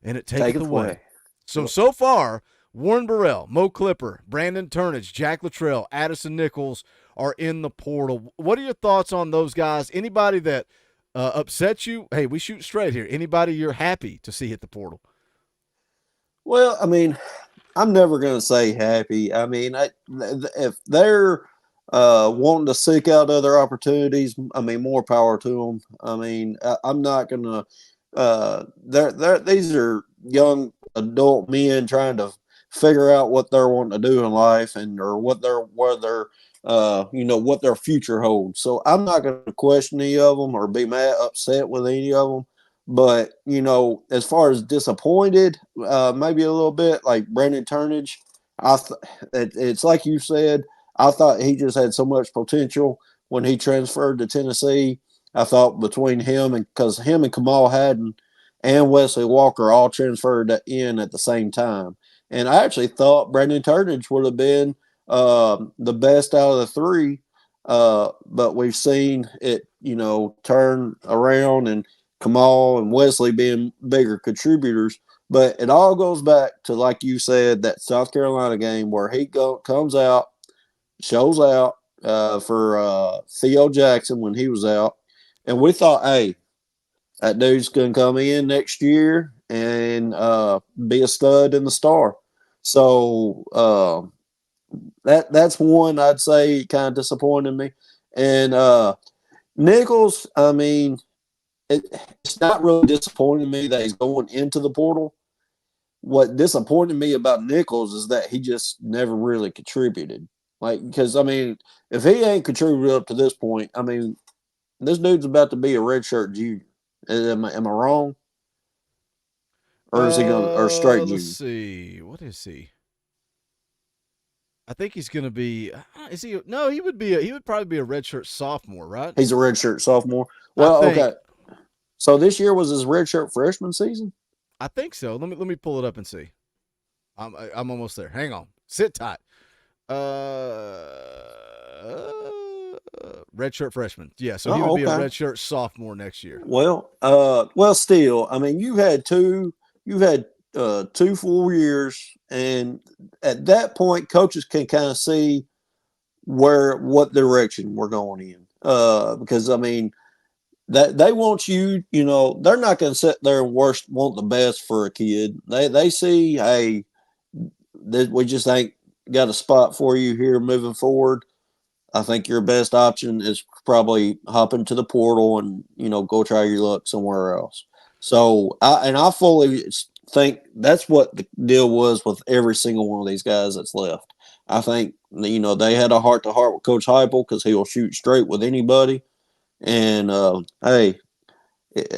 and it takes away. So far, Warren Burrell, Mo Clipper, Brandon Turnage, Jack Luttrell, Addison Nichols are in the portal. What are your thoughts on those guys? Anybody that upsets you? Hey, we shoot straight here. Anybody you're happy to see hit the portal? Well, I mean, I'm never going to say happy. I mean, if they're wanting to seek out other opportunities, I mean, more power to them. I mean, I'm not going to these are young adult men trying to figure out what they're wanting to do in life or what their future holds. So I'm not going to question any of them or be upset with any of them. But, as far as disappointed, maybe a little bit, like Brandon Turnage, it's like you said, I thought he just had so much potential when he transferred to Tennessee. I thought between because him and Kamal Haddon and Wesley Walker all transferred in at the same time. And I actually thought Brandon Turnage would have been the best out of the three, but we've seen it, turn around and Kamal and Wesley being bigger contributors. But it all goes back to, like you said, that South Carolina game where he comes out, shows out for Theo Jackson when he was out. And we thought, hey, that dude's going to come in next year and be a stud in the Star. So that's one I'd say kind of disappointed me. And Nichols, I mean, it's not really disappointing me that he's going into the portal. What disappointed me about Nichols is that he just never really contributed. Because, I mean, if he ain't contributed up to this point, I mean, this dude's about to be a redshirt junior. Am I wrong? Or is he going or straight junior? Let's see. What is he? I think he's going to be. Is he? No, he would probably be a redshirt sophomore, right? He's a redshirt sophomore. Well, okay. So this year was his redshirt freshman season. I think so. Let me pull it up and see. I'm almost there. Hang on. Sit tight. Redshirt freshman. Yeah, so he would be a redshirt sophomore next year. Well, still, I mean, you've had two full years, and at that point, coaches can kind of see what direction we're going in. Because I mean, that they want you, they're not going to sit there and want the best for a kid. They see, hey, we just ain't got a spot for you here moving forward. I think your best option is probably hop into the portal and, go try your luck somewhere else. So, I fully think that's what the deal was with every single one of these guys that's left. I think, they had a heart-to-heart with Coach Heupel because he'll shoot straight with anybody. And, hey,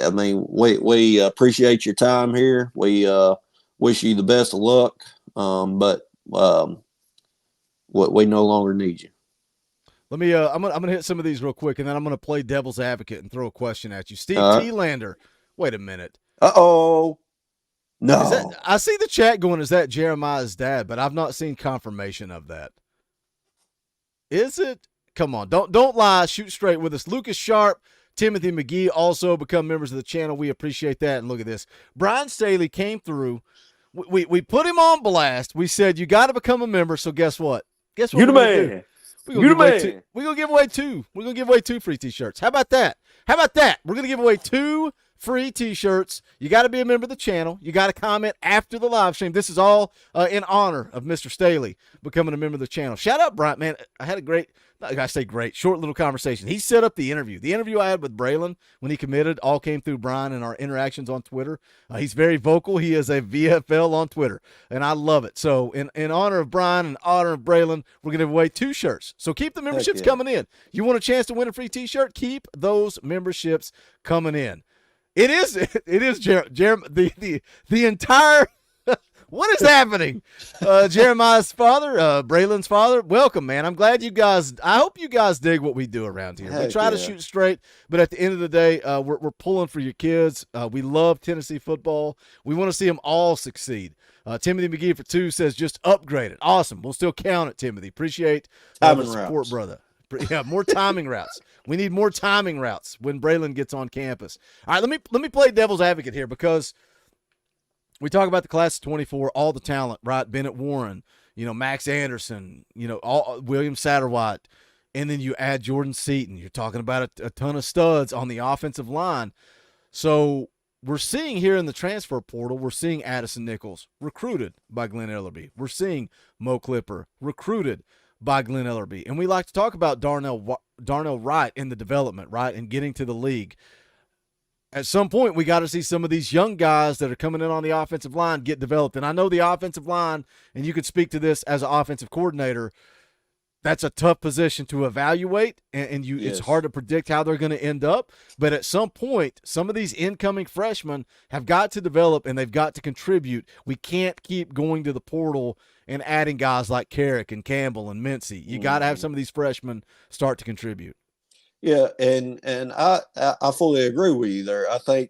I mean, we appreciate your time here. We wish you the best of luck, but we no longer need you. Let me. I'm gonna hit some of these real quick, and then I'm gonna play devil's advocate and throw a question at you. Steve T-Lander. Wait a minute. No. I see the chat going. Is that Jeremiah's dad? But I've not seen confirmation of that. Is it? Come on, don't lie. Shoot straight with us. Lucas Sharp, Timothy McGee also become members of the channel. We appreciate that. And look at this. Brian Staley came through. We put him on blast. We said you got to become a member. So guess what? Guess what? You the man. We're gonna give away two. We're gonna give away two free T-shirts. How about that? We're gonna give away two free T-shirts. You got to be a member of the channel. You got to comment after the live stream. This is all in honor of Mr. Staley becoming a member of the channel. Shout out, Bryant, man. I had a great, I say great, short little conversation. He set up the interview. The interview I had with Braylon when he committed all came through Brian and our interactions on Twitter. He's very vocal. He is a VFL on Twitter, and I love it. So in honor of Brian and honor of Braylon, we're going to give away 2 shirts. So keep the memberships coming in. You want a chance to win a free T-shirt? Keep those memberships coming in. It is the entire what is happening? Jeremiah's father, Braylon's father. Welcome, man. I'm glad you guys. I hope you guys dig what we do around here. We try to shoot straight, but at the end of the day, we're pulling for your kids. We love Tennessee football. We want to see them all succeed. Timothy McGee for 2 says just upgrade it. Awesome. We'll still count it, Timothy. Appreciate the support, brother. Yeah, more timing routes. We need more timing routes when Braylon gets on campus. All right, let me play devil's advocate here because we talk about the class of 24, all the talent, right? Bennett Warren, Max Anderson, William Satterwhite, and then you add Jordan Seatan. You're talking about a ton of studs on the offensive line. So we're seeing here in the transfer portal, we're seeing Addison Nichols recruited by Glenn Ellerby. We're seeing Mo Clipper recruited by Glenn Ellerby. And we like to talk about Darnell Wright in the development, right, and getting to the league. At some point, we got to see some of these young guys that are coming in on the offensive line get developed. And I know the offensive line, and you could speak to this as an offensive coordinator, that's a tough position to evaluate, and it's hard to predict how they're going to end up. But at some point, some of these incoming freshmen have got to develop, and they've got to contribute. We can't keep going to the portal and adding guys like Carrick and Campbell and Mincy. You got to have some of these freshmen start to contribute. Yeah, and I fully agree with you there. I think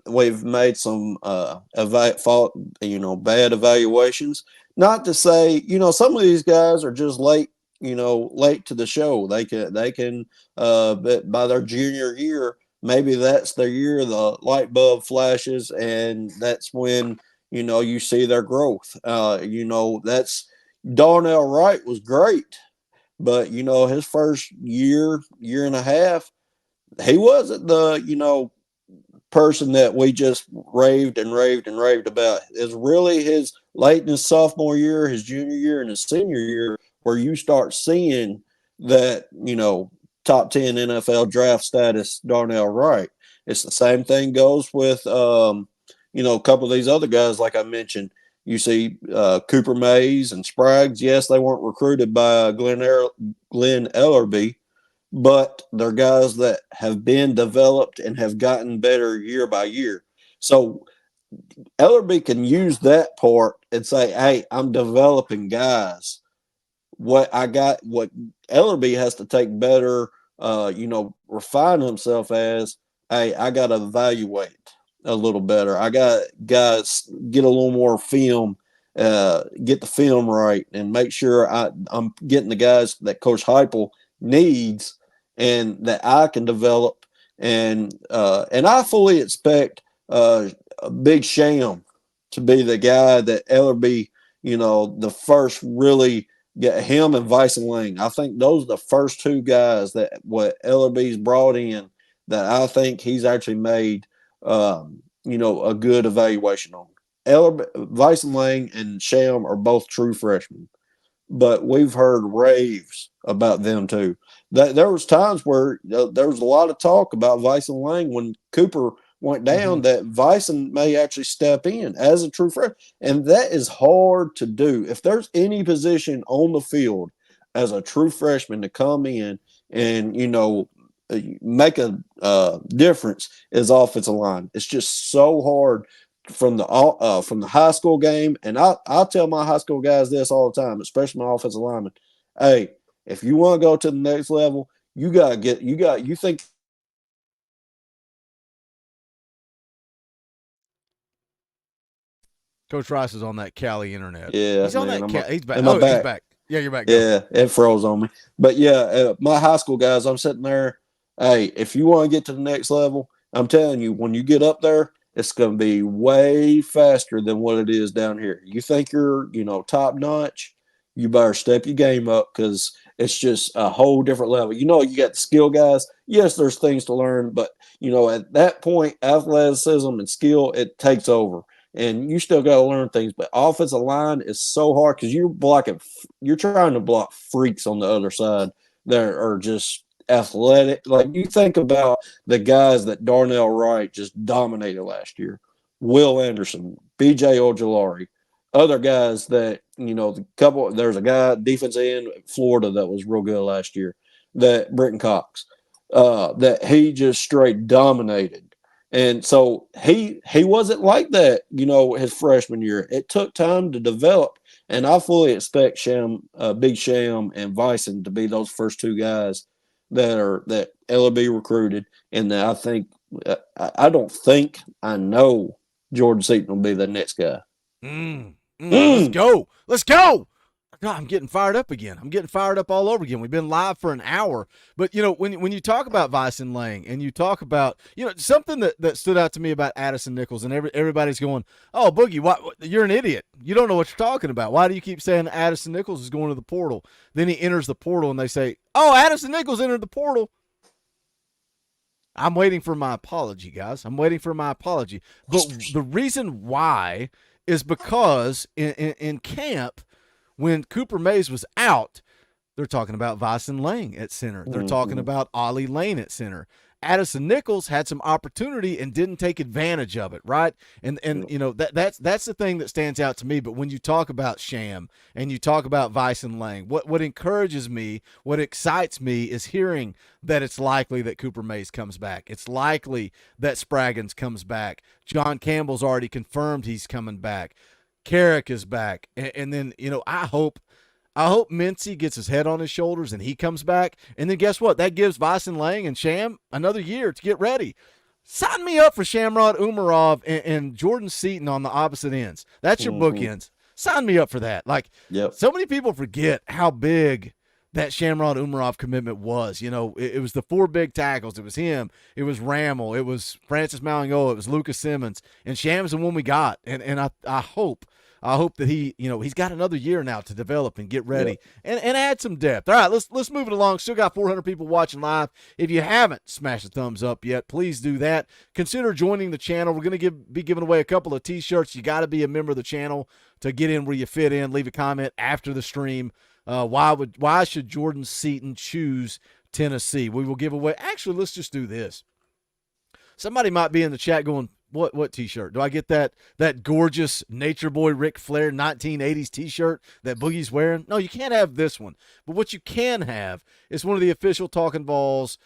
we've made some bad evaluations. Not to say, some of these guys are just late to the show. They can by their junior year, maybe that's their year, the light bulb flashes, and that's when, you see their growth. That's Darnell Wright was great, but, his first year and a half, he wasn't the, person that we just raved about. It's really his late in his sophomore year, his junior year, and his senior year where you start seeing that, top 10 NFL draft status Darnell Wright. It's the same thing goes with, a couple of these other guys, like I mentioned. You see Cooper Mays and Spraggs. Yes, they weren't recruited by Glenn Ellerby, but they're guys that have been developed and have gotten better year by year. So Ellerby can use that part and say, hey, I'm developing guys. What Ellerby has to take better, refine himself as, hey, I got to evaluate a little better. I got guys get a little more film, get the film right, and make sure I'm getting the guys that Coach Heupel needs and that I can develop. And I fully expect Big Sham to be the guy that Ellerby, the first really get him and Vyson Lang. I think those are the first 2 guys that what Ellerby's brought in that I think he's actually made, a good evaluation on. Vyson Lang and Sham are both true freshmen, but we've heard raves about them too. There was times where there was a lot of talk about Vyson Lang when Cooper went down, that Vyson may actually step in as a true freshman. And that is hard to do. If there's any position on the field as a true freshman to come in and, make a difference is offensive line. It's just so hard from the high school game. And I tell my high school guys this all the time, especially my offensive linemen. Hey, if you want to go to the next level, you think Coach Rice is on that Cali internet. Yeah, he's on man, that. He's back. He's He's back. Yeah, you're back. Yeah, it froze on me. But yeah, my high school guys, I'm sitting there. Hey, if you want to get to the next level, I'm telling you, when you get up there, it's going to be way faster than what it is down here. You think you're, top notch, you better step your game up because it's just a whole different level. You know, you got the skill guys. Yes, there's things to learn, but you know, at that point, athleticism and skill, it takes over. And you still got to learn things, but offensive line is so hard because you're trying to block freaks on the other side that are just athletic. Like you think about the guys that Darnell Wright just dominated last year, Will Anderson, B.J. Ojolari, other guys that, you know, there's a guy defense end at Florida that was real good last year, that Britton Cox, that he just straight dominated. And so he wasn't like that, you know, his freshman year. It took time to develop, and I fully expect Big Sham and Vyson to be those first two guys that LB recruited. And that I know Jordan Seaton will be the next guy. Let's go. Let's go. God, I'm getting fired up again. I'm getting fired up all over again. We've been live for an hour. But, you know, when you talk about Vyson Lang and you talk about, you know, something that stood out to me about Addison Nichols, and everybody's going, oh, Boogie, you're an idiot. You don't know what you're talking about. Why do you keep saying Addison Nichols is going to the portal? Then he enters the portal and they say, oh, Addison Nichols entered the portal. I'm waiting for my apology, guys. I'm waiting for my apology. But the reason why is because in camp, when Cooper Mays was out, they're talking about Vyson Lang at center. They're talking about Ollie Lane at center. Addison Nichols had some opportunity and didn't take advantage of it, right? And you know, that's the thing that stands out to me. But when you talk about Sham and you talk about Vyson Lang, what encourages me, what excites me is hearing that it's likely that Cooper Mays comes back. It's likely that Spraggins comes back. John Campbell's already confirmed he's coming back. Carrick is back. And then, you know, I hope Mincy gets his head on his shoulders and he comes back. And then guess what? That gives Vyson Lang and Sham another year to get ready. Sign me up for Shamrod Umarov and Jordan Seaton on the opposite ends. That's your bookends. Sign me up for that. Like, so many people forget how big that Shamrod Umarov commitment was. You know, it was the four big tackles. It was him. It was Rammel. It was Francis Malingoa. It was Lucas Simmons. And Sham's the one we got. And I hope that he, you know, he's got another year now to develop and get ready and add some depth. All right, let's move it along. Still got 400 people watching live. If you haven't smashed the thumbs up yet, please do that. Consider joining the channel. We're going to be giving away a couple of T-shirts. You got to be a member of the channel to get in where you fit in. Leave a comment after the stream. Why should Jordan Seaton choose Tennessee? We will give away. Actually, let's just do this. Somebody might be in the chat going, What T-shirt? Do I get that gorgeous Nature Boy Ric Flair 1980s T-shirt that Boogie's wearing? No, you can't have this one. But what you can have is one of the official Talkin VAWLS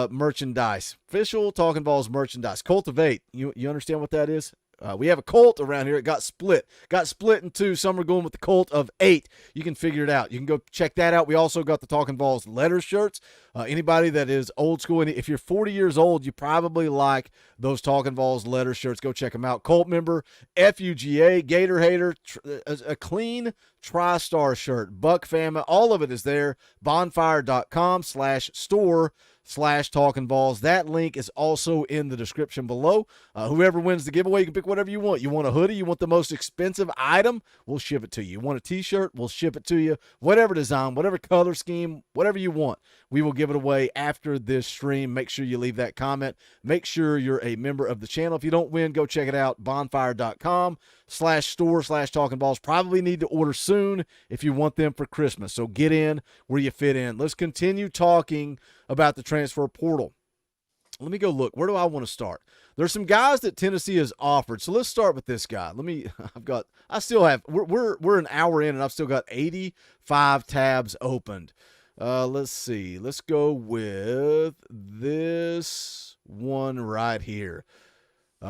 merchandise. Official Talkin VAWLS merchandise. Cultivate. You understand what that is? We have a cult around here. It got split in two. Some are going with the cult of 8. You can figure it out. You can go check that out. We also got the Talkin VAWLS letter shirts. Anybody that is old school, if you're 40 years old, you probably like those Talkin VAWLS letter shirts. Go check them out. Cult member, FUGA, Gator Hater, a clean TriStar shirt, Buck Fama, all of it is there. Bonfire.com/store/Talkin VAWLS. That link is also in the description below. Whoever wins the giveaway, you can pick whatever you want. You want a hoodie? You want the most expensive item? We'll ship it to you. You want a T-shirt? We'll ship it to you. Whatever design, whatever color scheme, whatever you want, we will give it away after this stream. Make sure you leave that comment. Make sure you're a member of the channel. If you don't win, go check it out. Bonfire.com/store/Talkin VAWLS. Probably need to order soon if you want them for Christmas. So get in where you fit in. Let's continue talking about the transfer portal. Let me go look. Where do I want to start? There's some guys that Tennessee has offered. So let's start with this guy. We're an hour in and I've still got 85 tabs opened. Let's see. Let's go with this one right here.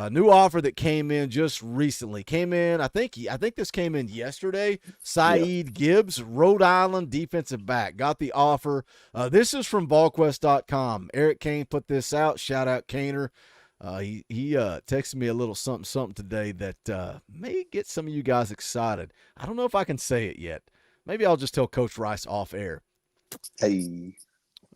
New offer that came in just recently. I think this came in yesterday. Saeed Gibbs, Rhode Island defensive back. Got the offer. This is from VolQuest.com. Eric Kane put this out. Shout out Kaner. He texted me a little something today that may get some of you guys excited. I don't know if I can say it yet. Maybe I'll just tell Coach Rice off air. Hey.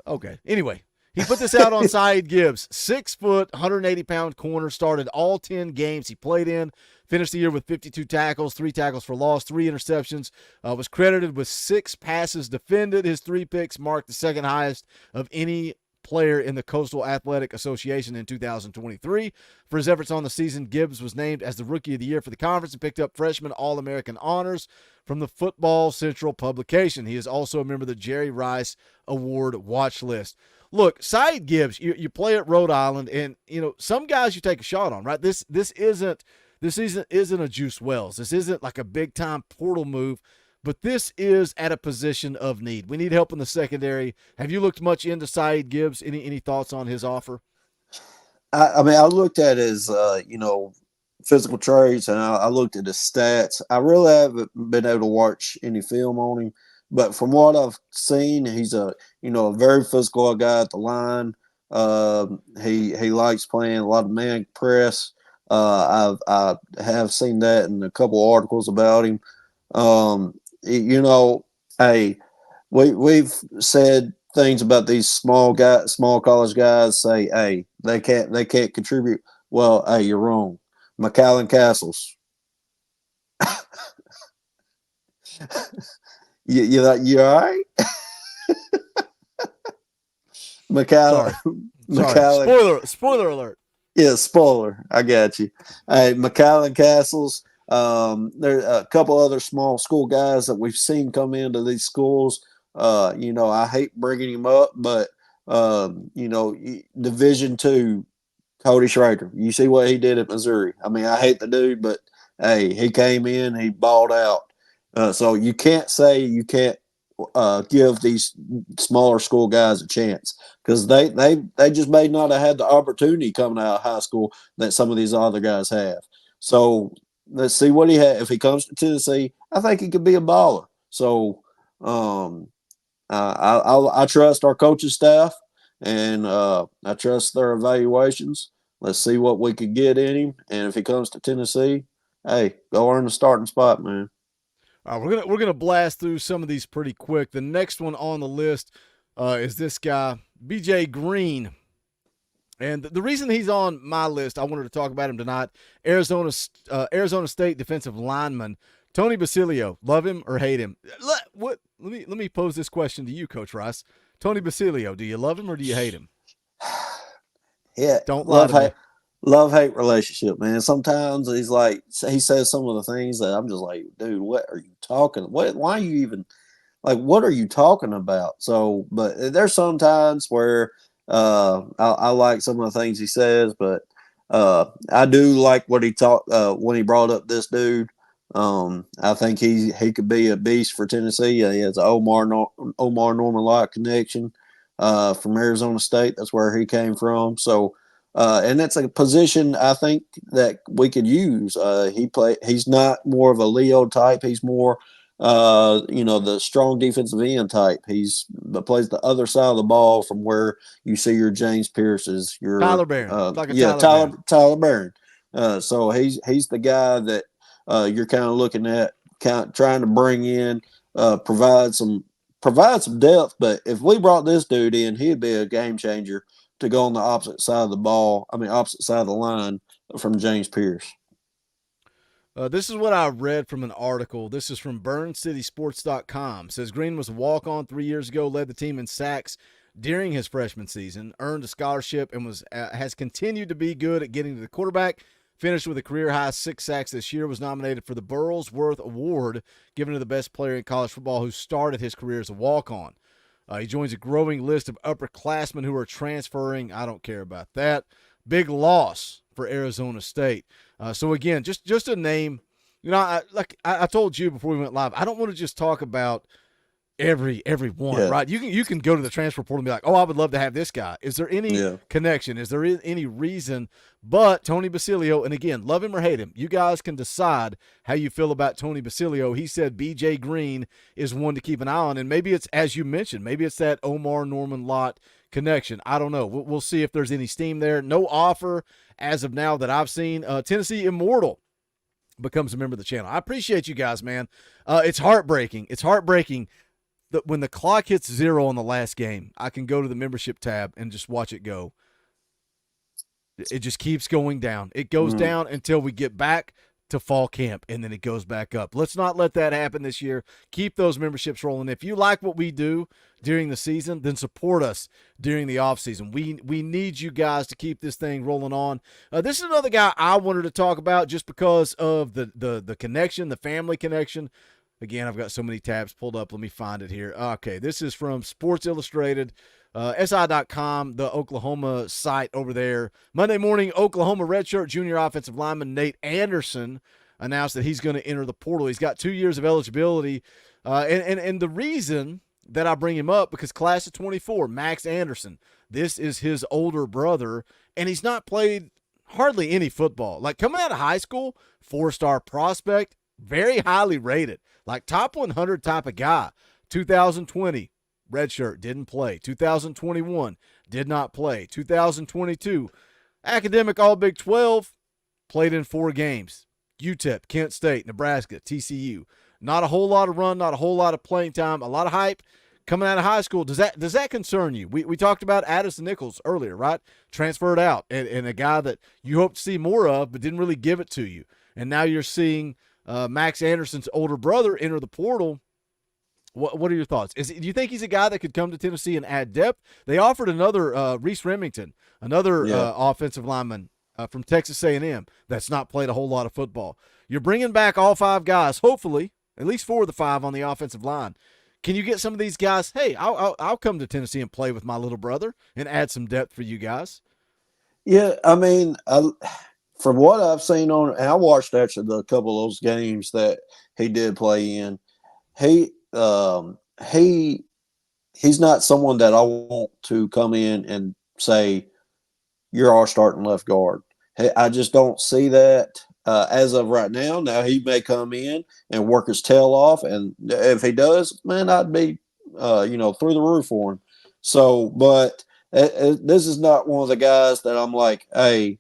Okay. Anyway, He put this out on Saeed Gibbs. 6 foot, 180-pound corner, started all 10 games he played in, finished the year with 52 tackles, 3 tackles for loss, 3 interceptions, was credited with 6 passes defended. His 3 picks marked the second highest of any player in the Coastal Athletic Association in 2023. For his efforts on the season, Gibbs was named as the Rookie of the Year for the conference and picked up freshman All-American honors from the Football Central publication. He is also a member of the Jerry Rice Award watch list. Look, Saeed Gibbs, you play at Rhode Island, and some guys you take a shot on, right? This isn't a Juice Wells. This isn't like a big time portal move, but this is at a position of need. We need help in the secondary. Have you looked much into Saeed Gibbs? Any thoughts on his offer? I mean, I looked at his physical traits, and I looked at his stats. I really haven't been able to watch any film on him. But from what I've seen, he's a very physical guy at the line. He likes playing a lot of man press. I have seen that in a couple of articles about him. Hey, we've said things about these small college guys. Say, hey, they can't contribute. Well, hey, you're wrong. McAllen Castles. You all right? Sorry. Spoiler alert. Yeah, spoiler. I got you. Hey, McAllen Castles. There are a couple other small school guys that we've seen come into these schools. I hate bringing him up, but Division II, Cody Schrader. You see what he did at Missouri. I mean, I hate the dude, but hey, he came in, he balled out. So you can't say you can't give these smaller school guys a chance, because they just may not have had the opportunity coming out of high school that some of these other guys have. So let's see what he has. If he comes to Tennessee, I think he could be a baller. So I trust our coaching staff, and I trust their evaluations. Let's see what we could get in him, and if he comes to Tennessee, hey, go earn the starting spot, man. All right, we're gonna blast through some of these pretty quick. The next one on the list is this guy, B.J. Green. And the reason he's on my list, I wanted to talk about him tonight, Arizona State defensive lineman Tony Basilio. Love him or hate him? Let me pose this question to you, Coach Rice. Tony Basilio, do you love him or do you hate him? Yeah, don't lie to me. Love-hate relationship, man. Sometimes he says some of the things that I'm just like, dude, what are you talking? Why are you even what are you talking about? So, but there's some times where I like some of the things he says, but I do like what he talked when he brought up this dude. I think he could be a beast for Tennessee. He has an Omar Norman-Lott connection from Arizona State. That's where he came from. So. And that's a position I think that we could use. He's not more of a Leo type. He's more, the strong defensive end type. He plays the other side of the ball from where you see your James Pierce's, your Tyler Barron. Tyler Barron. So he's the guy that you're kind of looking at, trying to bring in, provide some depth. But if we brought this dude in, he'd be a game changer to go on the opposite side of the line from James Pierce. This is what I read from an article. This is from BurnCitySports.com. It says Green was a walk-on 3 years ago, led the team in sacks during his freshman season, earned a scholarship, and has continued to be good at getting to the quarterback. Finished with a career-high 6 sacks this year, was nominated for the Burlsworth Award, given to the best player in college football who started his career as a walk-on. He joins a growing list of upperclassmen who are transferring. I don't care about that. Big loss for Arizona State. So, again, just a name. I told you before we went live, I don't want to just talk about everyone, right? You can go to the transfer portal and be like, oh, I would love to have this guy. Is there any connection? Is there any reason? But Tony Basilio, and again, love him or hate him, you guys can decide how you feel about Tony Basilio. He said B.J. Green is one to keep an eye on, and maybe it's, as you mentioned, maybe it's that Omar Norman-Lott connection. I don't know. We'll see if there's any steam there. No offer as of now that I've seen. Tennessee Immortal becomes a member of the channel. I appreciate you guys, man. It's heartbreaking. It's heartbreaking when the clock hits 0 on the last game, I can go to the membership tab and just watch it go. It just keeps going down. It goes down until we get back to fall camp, and then it goes back up. Let's not let that happen this year. Keep those memberships rolling. If you like what we do during the season, then support us during the offseason. We need you guys to keep this thing rolling on. This is another guy I wanted to talk about just because of the connection, the family connection. Again, I've got so many tabs pulled up. Let me find it here. Okay, this is from Sports Illustrated. SI.com, the Oklahoma site over there. Monday morning, Oklahoma redshirt junior offensive lineman Nate Anderson announced that he's going to enter the portal. He's got 2 years of eligibility. And the reason that I bring him up, because class of 24, Max Anderson, this is his older brother, and he's not played hardly any football. Like, coming out of high school, 4-star prospect, very highly rated, like top 100 type of guy. 2020, redshirt, didn't play. 2021, did not play. 2022, academic All Big 12, played in 4 games. UTEP, Kent State, Nebraska, TCU. Not a whole lot of run, not a whole lot of playing time, a lot of hype coming out of high school. Does that concern you? We talked about Addison Nichols earlier, right? Transferred out, and a guy that you hope to see more of but didn't really give it to you. And now you're seeing Max Anderson's older brother enter the portal. What are your thoughts? Do you think he's a guy that could come to Tennessee and add depth? They offered another Reese Remington, another offensive lineman from Texas A&M that's not played a whole lot of football. You're bringing back all 5 guys, hopefully, at least 4 of the 5 on the offensive line. Can you get some of these guys, hey, I'll come to Tennessee and play with my little brother and add some depth for you guys? Yeah, I mean, from what I've seen and I watched actually a couple of those games that he did play in, he's not someone that I want to come in and say, you're our starting left guard. Hey, I just don't see that as of right now. Now, he may come in and work his tail off, and if he does, man, I'd be, through the roof for him. So, but this is not one of the guys that I'm like, hey,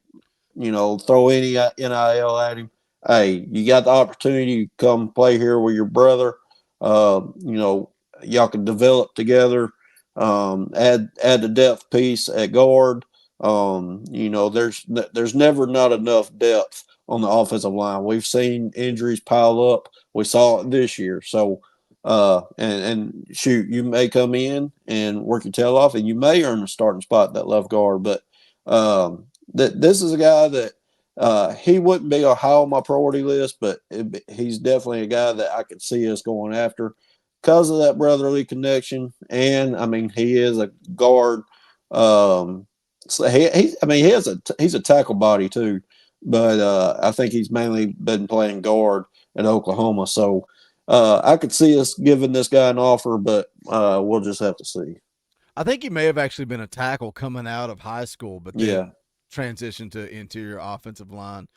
throw any NIL at him. Hey, you got the opportunity to come play here with your brother. Y'all can develop together, add the depth piece at guard. There's never not enough depth on the offensive line. We've seen injuries pile up. We saw it this year. So, and shoot, you may come in and work your tail off, and you may earn a starting spot at that left guard. But this is a guy that he wouldn't be high on my priority list, but he's definitely a guy that I could see us going after because of that brotherly connection. And I mean, he is a guard. So he's a tackle body too, but I think he's mainly been playing guard at Oklahoma. So I could see us giving this guy an offer, but we'll just have to see. I think he may have actually been a tackle coming out of high school, but then transitioned to interior offensive line.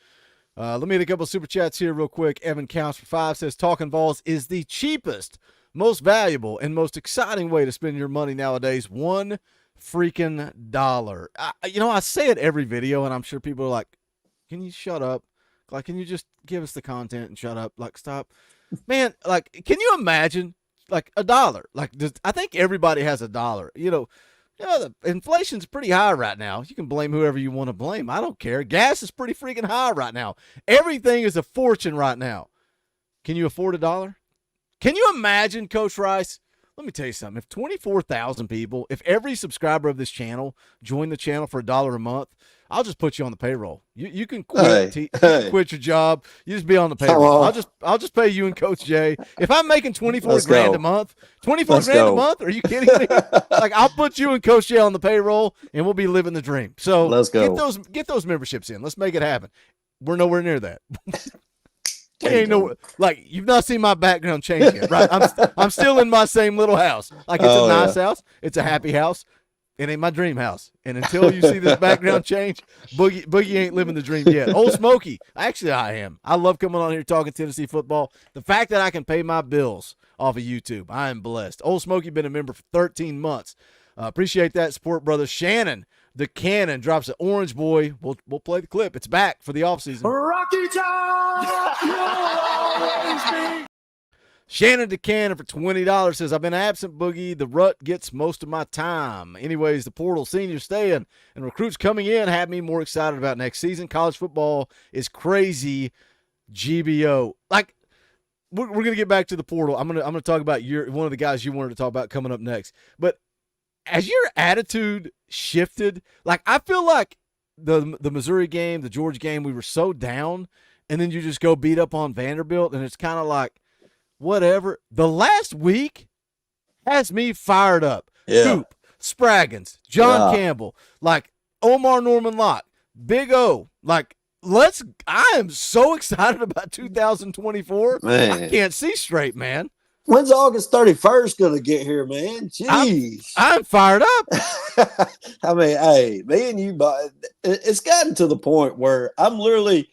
Let me hit a couple of super chats here real quick. Evan Counts for 5 says, Talkin VAWLS is the cheapest, most valuable, and most exciting way to spend your money nowadays. $1 freaking dollar. I say it every video, and I'm sure people are like, can you shut up? Like, can you just give us the content and shut up? Like, stop. Man, like, can you imagine, like, $1? Like, I think everybody has $1. The inflation's pretty high right now. You can blame whoever you want to blame. I don't care. Gas is pretty freaking high right now. Everything is a fortune right now. Can you afford $1? Can you imagine, Coach Rice? Let me tell you something. If 24,000 people, if every subscriber of this channel joined the channel for $1 a month, I'll just put you on the payroll. You can quit. You can quit your job. You just be on the payroll. I'll just pay you and Coach Jay. If I'm making 24 grand a month, 24 grand a month, are you kidding me? Like, I'll put you and Coach Jay on the payroll, and we'll be living the dream. So let's go. Get those memberships in. Let's make it happen. We're nowhere near that. We ain't like, you've not seen my background change yet, right? I'm still in my same little house. Like, it's a nice house. It's a happy house. It ain't my dream house. And until you see this background change, Boogie ain't living the dream yet. Old Smokey, actually I am. I love coming on here talking Tennessee football. The fact that I can pay my bills off of YouTube, I am blessed. Old Smokey been a member for 13 months. Appreciate that support, brother. Shannon, the Cannon, drops an Orange Boy. We'll play the clip. It's back for the offseason. Rocky Top! Shannon DeCannon for $20 says, I've been absent, Boogie. The rut gets most of my time. Anyways, the portal senior staying and recruits coming in have me more excited about next season. College football is crazy. GBO. Like, we're going to get back to the portal. I'm going to talk about one of the guys you wanted to talk about coming up next. But as your attitude shifted, like, I feel like the Missouri game, the Georgia game, we were so down, and then you just go beat up on Vanderbilt, and it's kind of like, whatever. The last week has me fired up. Yeah. Coop, Spraggins, John Campbell, like Omar Norman Locke, Big O. Like, I am so excited about 2024. Man. I can't see straight, man. When's August 31st going to get here, man? Jeez. I'm fired up. I mean, hey, me and you, but it's gotten to the point where I'm literally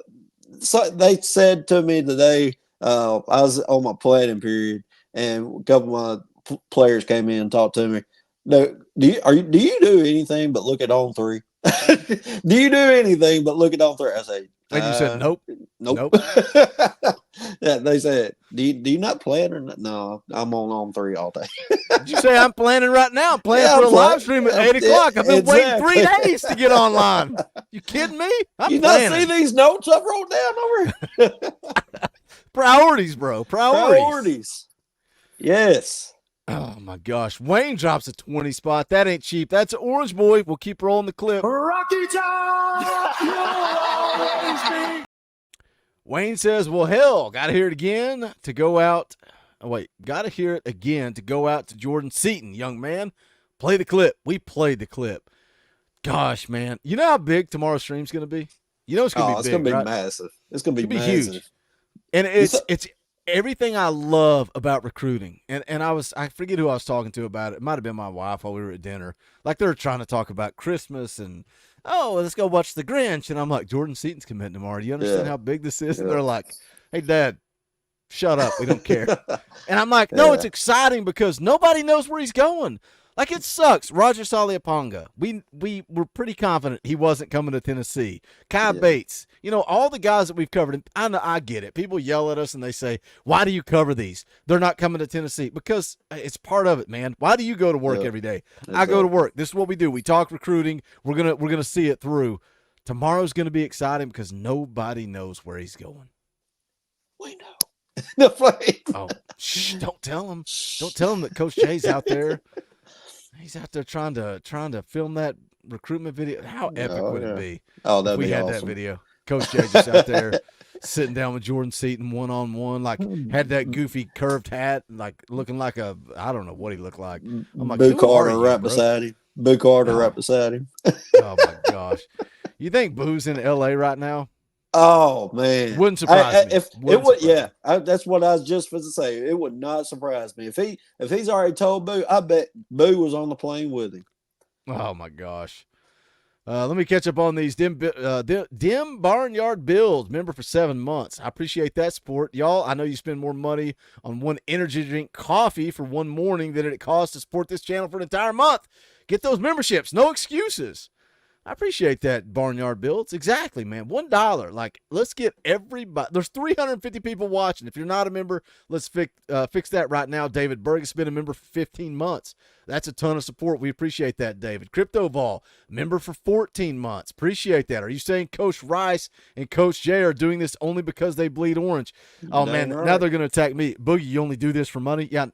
– so they said to me today, I was on my planning period, and a couple of my players came in and talked to me. Do you do anything but look at on three? Do you do anything but look at on three? I say, and you said nope. Yeah, they said, do you not plan or not? No, I'm on three all day. Did you say I'm planning right now? I'm planning for a live stream at 8 o'clock. I've been waiting 3 days to get online. You kidding me? I'm planning. Not see these notes I've wrote down over here? Priorities, bro. Priorities. Yes. Oh, my gosh. Wayne drops a 20 spot. That ain't cheap. That's an Orange Boy. We'll keep rolling the clip. Rocky Top! Wayne says, well, hell, got to hear it again to go out. Oh, wait. Got to hear it again to go out to Jordan Seatan, young man. Play the clip. We played the clip. Gosh, man. You know how big tomorrow's stream's going to be? You know it's going to be big, it's going to be right? massive. It's going to be massive. Huge. And it's everything I love about recruiting. And I forget who I was talking to about it. It might have been my wife while we were at dinner. Like, they were trying to talk about Christmas and, oh, let's go watch The Grinch. And I'm like, Jordan Seaton's committing tomorrow. Do you understand how big this is? And they're like, hey, Dad, shut up. We don't care. And I'm like, no, it's exciting because nobody knows where he's going. Like, it sucks. Roger Saliapanga, we were pretty confident he wasn't coming to Tennessee. Kai Bates, all the guys that we've covered. And I get it. People yell at us and they say, why do you cover these? They're not coming to Tennessee. Because it's part of it, man. Why do you go to work every day? Exactly. I go to work. This is what we do. We talk recruiting. We're gonna see it through. Tomorrow's going to be exciting because nobody knows where he's going. We know. Oh, shh, don't tell him. Don't tell him that Coach Jay's out there. He's out there trying to film that recruitment video. How epic would it be? Oh, that'd if we be had awesome. That video. Coach Jay just out there sitting down with Jordan Seaton one-on-one, like had that goofy curved hat, like looking like I don't know what he looked like. I'm like, Boo Carter right beside him. Boo Carter right beside him. Oh my gosh. You think Boo's in LA right now? Oh man, wouldn't surprise me. If it would, that's what I was just supposed to say. It would not surprise me if he's already told Boo. I bet Boo was on the plane with him. Oh my gosh. Let me catch up on these Dim Barnyard Builds. Member for 7 months. I appreciate that support, y'all. I know you spend more money on one energy drink coffee for one morning than it costs to support this channel for an entire month. Get those memberships. No excuses. I appreciate that, Barnyard Builds. Exactly, man. $1. Like, let's get everybody. There's 350 people watching. If you're not a member, let's fix that right now. David Berg has been a member for 15 months. That's a ton of support. We appreciate that, David. Crypto Vol, member for 14 months. Appreciate that. Are you saying Coach Rice and Coach Jay are doing this only because they bleed orange? Oh, man, now they're going to attack me. Boogie, you only do this for money? Yeah,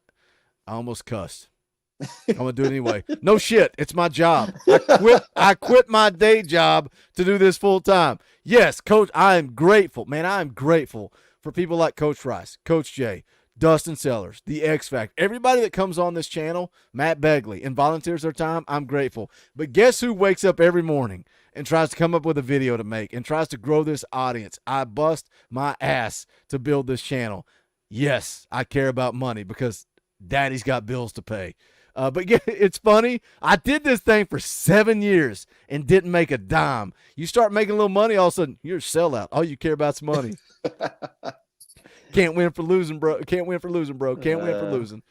I almost cussed. I'm gonna do it anyway. No shit, it's my job. I quit my day job to do this full time. Yes, Coach, I am grateful, man. I am grateful for people like Coach Rice, Coach Jay, Dustin Sellers, the X Factor, everybody that comes on this channel, Matt Begley, and volunteers their time. I'm grateful. But guess who wakes up every morning and tries to come up with a video to make and tries to grow this audience? I bust my ass to build this channel. Yes, I care about money because Daddy's got bills to pay. But yeah, it's funny. I did this thing for 7 years and didn't make a dime. You start making a little money, all of a sudden, you're a sellout. All you care about is money. Can't win for losing, bro. Can't win for losing, bro. Can't win for losing.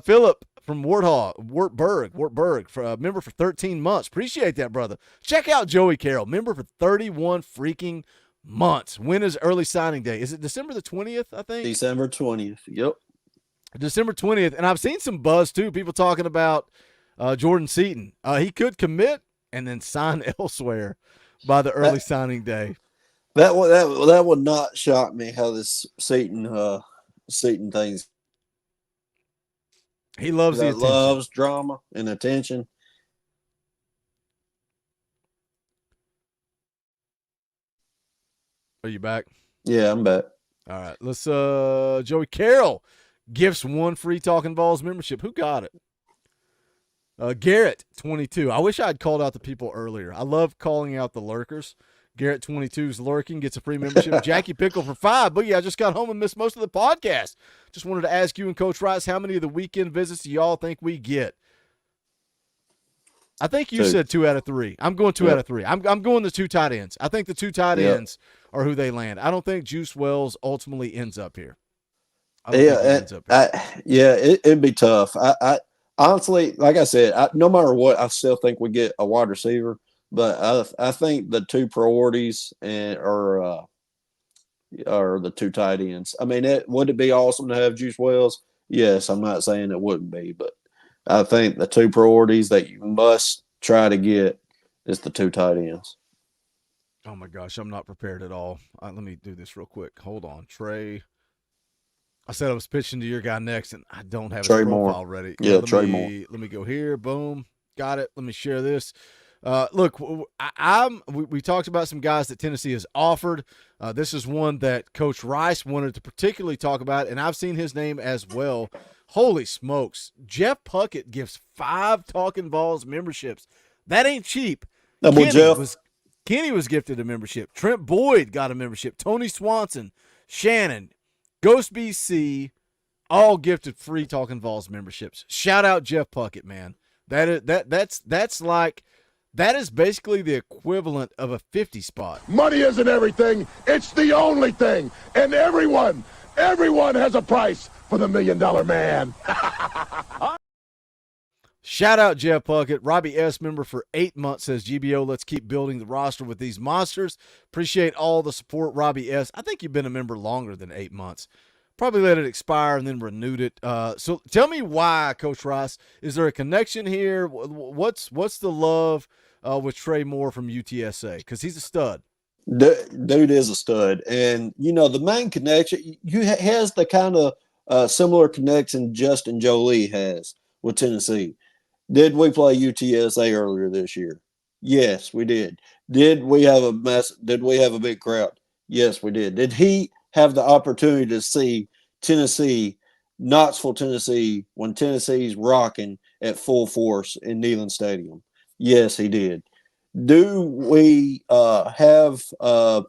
Philip from Wartburg, for a member for 13 months. Appreciate that, brother. Check out Joey Carroll, member for 31 freaking months. When is early signing day? Is it December the 20th, I think? December 20th. Yep. December 20th. And I've seen some buzz, too. People talking about Jordan Seatan. He could commit and then sign elsewhere by the early signing day. That would not shock me how this Seatan thing's. He loves the attention. Loves drama and attention. Are you back? Yeah, I'm back. All right. Let's Joey Carroll gifts 1 free Talkin VAWLS membership. Who got it? Garrett 22. I wish I had called out the people earlier. I love calling out the lurkers. Garrett 22 is lurking, gets a free membership. Jackie Pickle for 5. Boogie, I just got home and missed most of the podcast. Just wanted to ask you and Coach Rice, how many of the weekend visits do y'all think we get? I think you said 2 out of 3. I'm going 2 out of 3. I'm going the 2 tight ends. I think the 2 tight ends are who they land. I don't think Juice Wells ultimately ends up here. It'd be tough. I honestly, like I said, no matter what, I still think we get a wide receiver. But I think the 2 priorities are the 2 tight ends. I mean, would it be awesome to have Juice Wells? Yes, I'm not saying it wouldn't be, but I think the 2 priorities that you must try to get is the 2 tight ends. Oh, my gosh, I'm not prepared at all. Let me do this real quick. Hold on. Trey. I said I was pitching to your guy next, and I don't have his profile ready. Yeah, Trey Moore. Let me go here. Boom. Got it. Let me share this. Look, we talked about some guys that Tennessee has offered. This is one that Coach Rice wanted to particularly talk about, and I've seen his name as well. Holy smokes. Jeff Puckett gives 5 Talkin VAWLS memberships. That ain't cheap. Kenny was gifted a membership. Trent Boyd got a membership. Tony Swanson, Shannon, Ghost BC, all gifted free Talkin VAWLS memberships. Shout out Jeff Puckett, man. That's that is basically the equivalent of a 50 spot. Money isn't everything. It's the only thing. And everyone has a price for the $1 million man. Shout out Jeff Puckett. Robbie S. member for 8 months says, GBO, let's keep building the roster with these monsters. Appreciate all the support, Robbie S. I think you've been a member longer than 8 months. Probably let it expire and then renewed it. So tell me why, Coach Rice. Is there a connection here? What's the love with Trey Moore from UTSA? Because he's a stud. Dude is a stud. And, the main connection, has the kind of similar connection Justin Jolie has with Tennessee. Did we play UTSA earlier this year? Yes, we did. Did we have a big crowd? Yes, we did. Did he have the opportunity to see Tennessee, Knoxville, Tennessee, when Tennessee's rocking at full force in Neyland Stadium? Yes, he did. Do we have a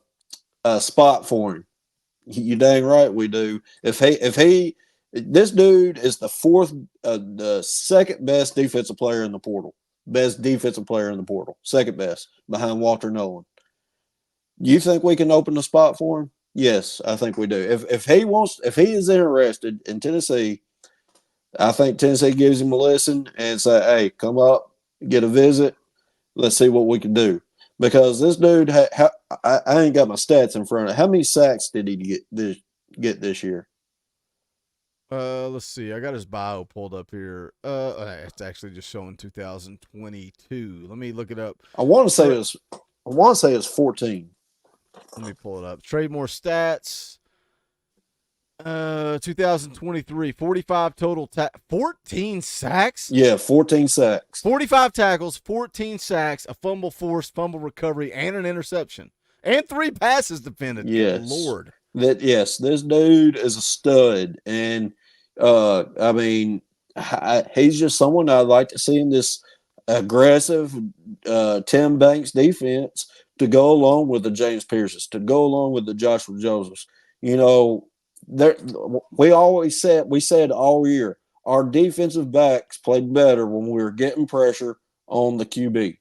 spot for him? You dang right we do. This dude is the second best defensive player in the portal. Best defensive player in the portal. Second best behind Walter Nolan. You think we can open the spot for him? Yes, I think we do. If he is interested in Tennessee, I think Tennessee gives him a listen and say, hey, come up, get a visit. Let's see what we can do. Because this dude, I ain't got my stats in front of it. How many sacks did he get this year? Let's see. I got his bio pulled up here. It's actually just showing 2022. Let me look it up. I want to say it's 14. Let me pull it up. Trey Moore stats. 2023, 45 total 14 sacks? Yeah, 14 sacks. 45 tackles, 14 sacks, a fumble forced, fumble recovery, and an interception. And 3 passes defended. Yes. Good Lord. This dude is a stud. And, he's just someone I'd like to see in this aggressive Tim Banks defense to go along with the James Pierces, to go along with the Joshua Josephs. We said all year, our defensive backs played better when we were getting pressure on the QB.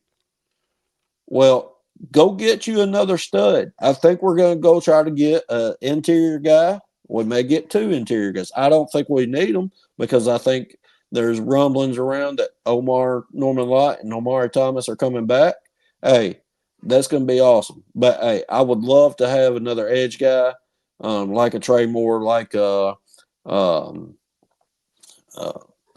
Well, go get you another stud. I think we're going to go try to get an interior guy. We may get 2 interior guys. I don't think we need them because I think there's rumblings around that Norman Lott and Omari Thomas are coming back. Hey, That's going to be awesome. But hey, I would love to have another edge guy, like a Trey Moore, like um,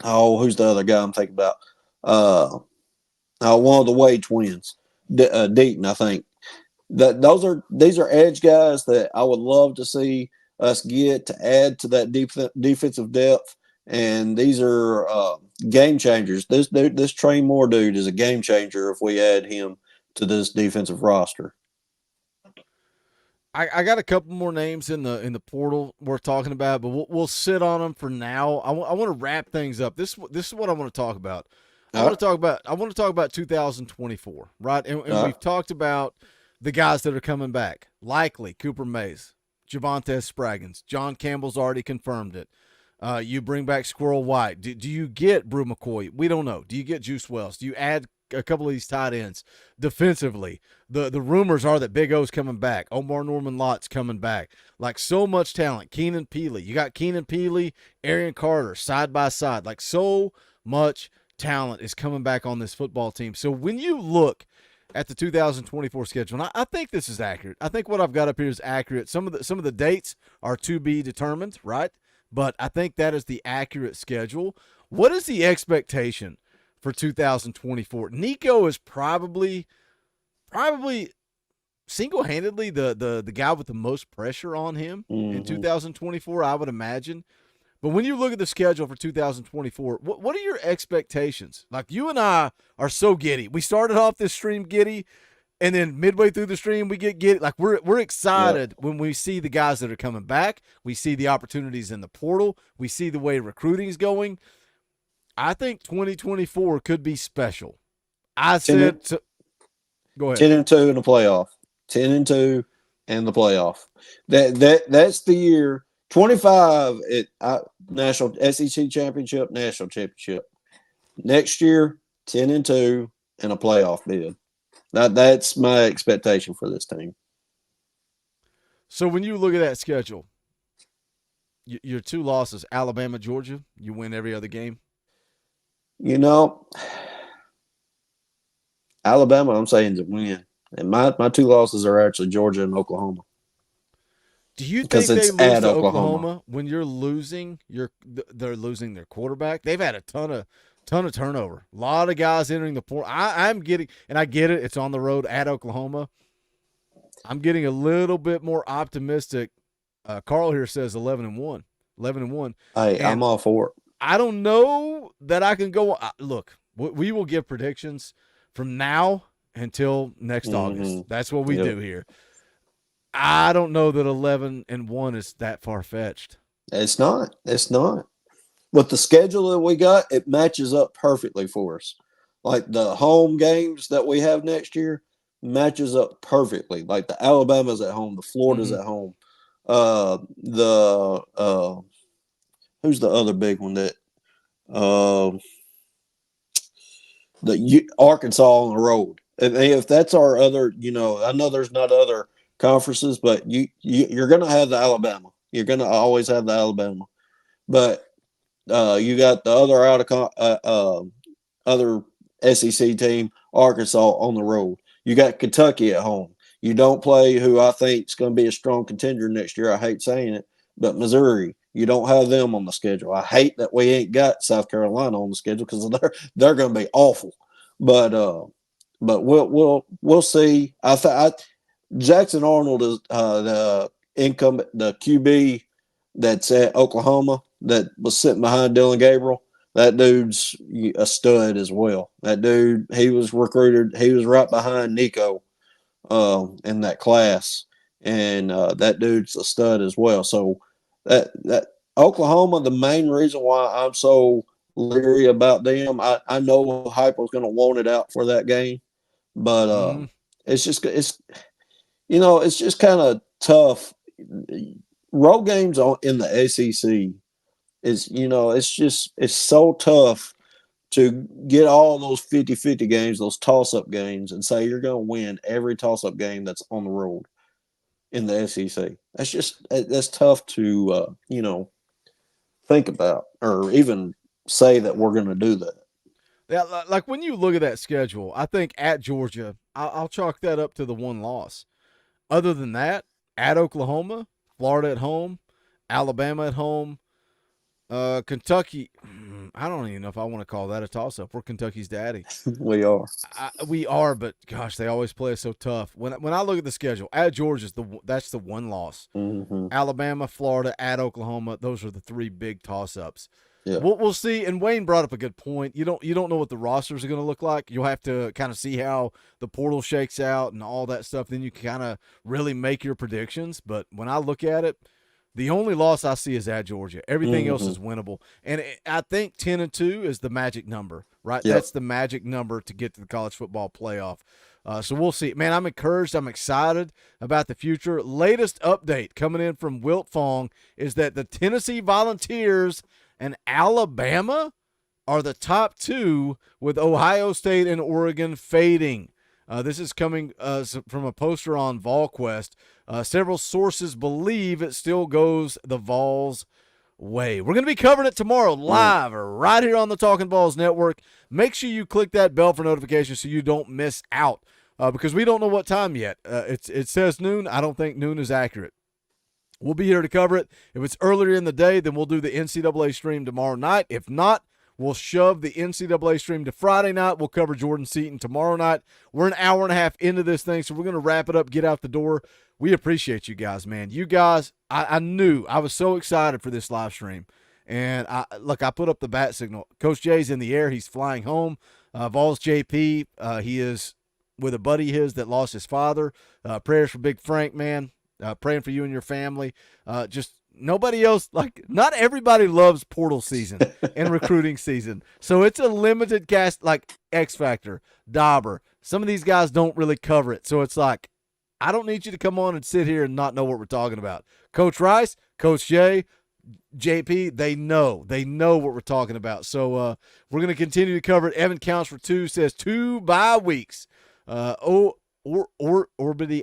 who's the other guy I'm thinking about? One of the Wade twins, Deaton, I think. These are edge guys that I would love to see us get to add to that defensive depth. And these are game changers. This Trey Moore dude is a game changer if we add him to this defensive roster. I got a couple more names in the portal worth talking about, but we'll sit on them for now. I want to wrap things up. This is what I want to talk about. I want to talk about 2024, right? And we've talked about the guys that are coming back. Likely Cooper Mays, Javonte Spraggins, John Campbell's already confirmed it. You bring back Squirrel White. Do you get Brew McCoy? We don't know. Do you get Juice Wells? Do you add a couple of these tight ends defensively? The rumors are that Big O's coming back. Omar Norman Lott's coming back. Like, so much talent. Keenan Peely. You got Keenan Peely, Arian Carter side by side. Like, so much talent is coming back on this football team. So when you look at the 2024 schedule, and I think this is accurate. I think what I've got up here is accurate. Some of the dates are to be determined, right? But I think that is the accurate schedule. What is the expectation for 2024? Nico is probably single-handedly the guy with the most pressure on him in 2024, I would imagine. But when you look at the schedule for 2024, what are your expectations? Like, you and I are so giddy. We started off this stream giddy, and then midway through the stream we get giddy. Like, we're excited when we see the guys that are coming back. We see the opportunities in the portal. We see the way recruiting is going. I think 2024 could be special. Go ahead. 10-2 in the playoff. 10-2 in the playoff. That's the year. 25 at national SEC championship, national championship. Next year, 10-2 and a playoff bid. That's my expectation for this team. So when you look at that schedule, your two losses, Alabama, Georgia, you win every other game. You know, Alabama, I'm saying, is a win. And my two losses are actually Georgia and Oklahoma. Do you think they lose to Oklahoma when you're losing? They're losing their quarterback. They've had a ton of turnover. A lot of guys entering the portal. I'm getting, and I get it. It's on the road at Oklahoma. I'm getting a little bit more optimistic. Carl here says 11-1. 11-1. Hey, I'm all for it. I don't know that I can go. Look, we will give predictions from now until next August. That's what we do here. I don't know that 11-1 is that far-fetched. It's not. It's not. With the schedule that we got, it matches up perfectly for us. Like, the home games that we have next year matches up perfectly. Like, the Alabama's at home, the Florida's at home. Who's the other big one that Arkansas on the road? If that's our other, I know there's not other conferences, but you're going to have the Alabama. You're going to always have the Alabama. But you got the other SEC team, Arkansas, on the road. You got Kentucky at home. You don't play who I think is going to be a strong contender next year. I hate saying it, but Missouri. You don't have them on the schedule. I hate that we ain't got South Carolina on the schedule because they're going to be awful. But we'll see. Jackson Arnold is the QB that's at Oklahoma that was sitting behind Dylan Gabriel. That dude's a stud as well. That dude, he was recruited. He was right behind Nico in that class, and that dude's a stud as well. So that Oklahoma, the main reason why I'm so leery about them, I know Hyper's going to want it out for that game, but it's just kind of tough. Road games in the SEC is, it's so tough to get all those 50-50 games, those toss-up games, and say you're going to win every toss-up game that's on the road in the SEC. That's tough to, think about or even say that we're going to do that. Yeah, like when you look at that schedule, I think at Georgia, I'll chalk that up to the one loss. Other than that, at Oklahoma, Florida at home, Alabama at home, Kentucky. I don't even know if I want to call that a toss-up. We're Kentucky's daddy. We are. We are, but gosh, they always play us so tough. When I look at the schedule, at Georgia's that's the one loss. Mm-hmm. Alabama, Florida, at Oklahoma, those are the three big toss-ups. Yeah. We'll see. And Wayne brought up a good point. You don't know what the rosters are going to look like. You'll have to kind of see how the portal shakes out and all that stuff. Then you can kind of really make your predictions. But when I look at it, the only loss I see is at Georgia. Everything else is winnable. And I think 10-2 is the magic number, right? Yep. That's the magic number to get to the college football playoff. So we'll see. Man, I'm encouraged. I'm excited about the future. Latest update coming in from Wilt Fong is that the Tennessee Volunteers and Alabama are the top two, with Ohio State and Oregon fading. This is coming from a poster on VolQuest. Several sources believe it still goes the Vols' way. We're going to be covering it tomorrow live right here on the Talkin Vols Network. Make sure you click that bell for notifications so you don't miss out, because we don't know what time yet. It says noon. I don't think noon is accurate. We'll be here to cover it. If it's earlier in the day, then we'll do the NCAA stream tomorrow night. If not, we'll shove the NCAA stream to Friday night. We'll cover Jordan Seatan tomorrow night. We're an hour and a half into this thing, so we're going to wrap it up, get out the door. We appreciate you guys, man. You guys, I knew I was so excited for this live stream. And I put up the bat signal. Coach Jay's in the air. He's flying home. Vols JP, he is with a buddy of his that lost his father. Prayers for Big Frank, man. Praying for you and your family. Just nobody else, not everybody loves portal season and recruiting season. So it's a limited cast, like X Factor, Dauber. Some of these guys don't really cover it. So it's like, I don't need you to come on and sit here and not know what we're talking about. Coach Rice, Coach Jay, JP, they know what we're talking about. So we're going to continue to cover it. Evan Counts for 2 says 2 bye weeks. Orbity,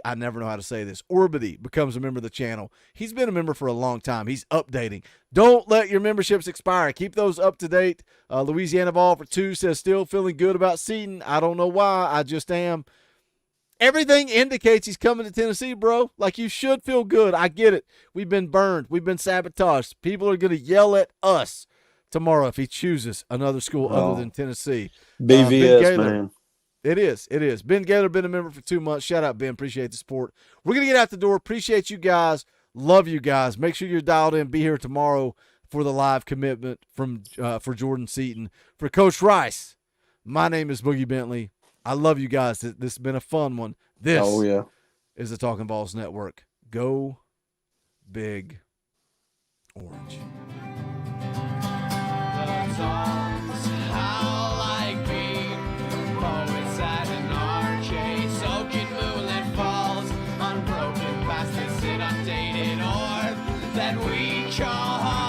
I never know how to say this. Orbity becomes a member of the channel. He's been a member for a long time. He's updating. Don't let your memberships expire. Keep those up to date. Louisiana Ball for 2 says still feeling good about Seatan. I don't know why. I just am. Everything indicates he's coming to Tennessee, bro. Like, you should feel good. I get it. We've been burned. We've been sabotaged. People are going to yell at us tomorrow if he chooses another school other than Tennessee. BVS, man. It is. Ben Gaylor, been a member for 2 months. Shout out, Ben. Appreciate the support. We're going to get out the door. Appreciate you guys. Love you guys. Make sure you're dialed in. Be here tomorrow for the live commitment for Jordan Seatan. For Coach Rice, my name is Boogie Bentley. I love you guys. This has been a fun one. This is the Talkin Vols Network. Go Big Orange. That we call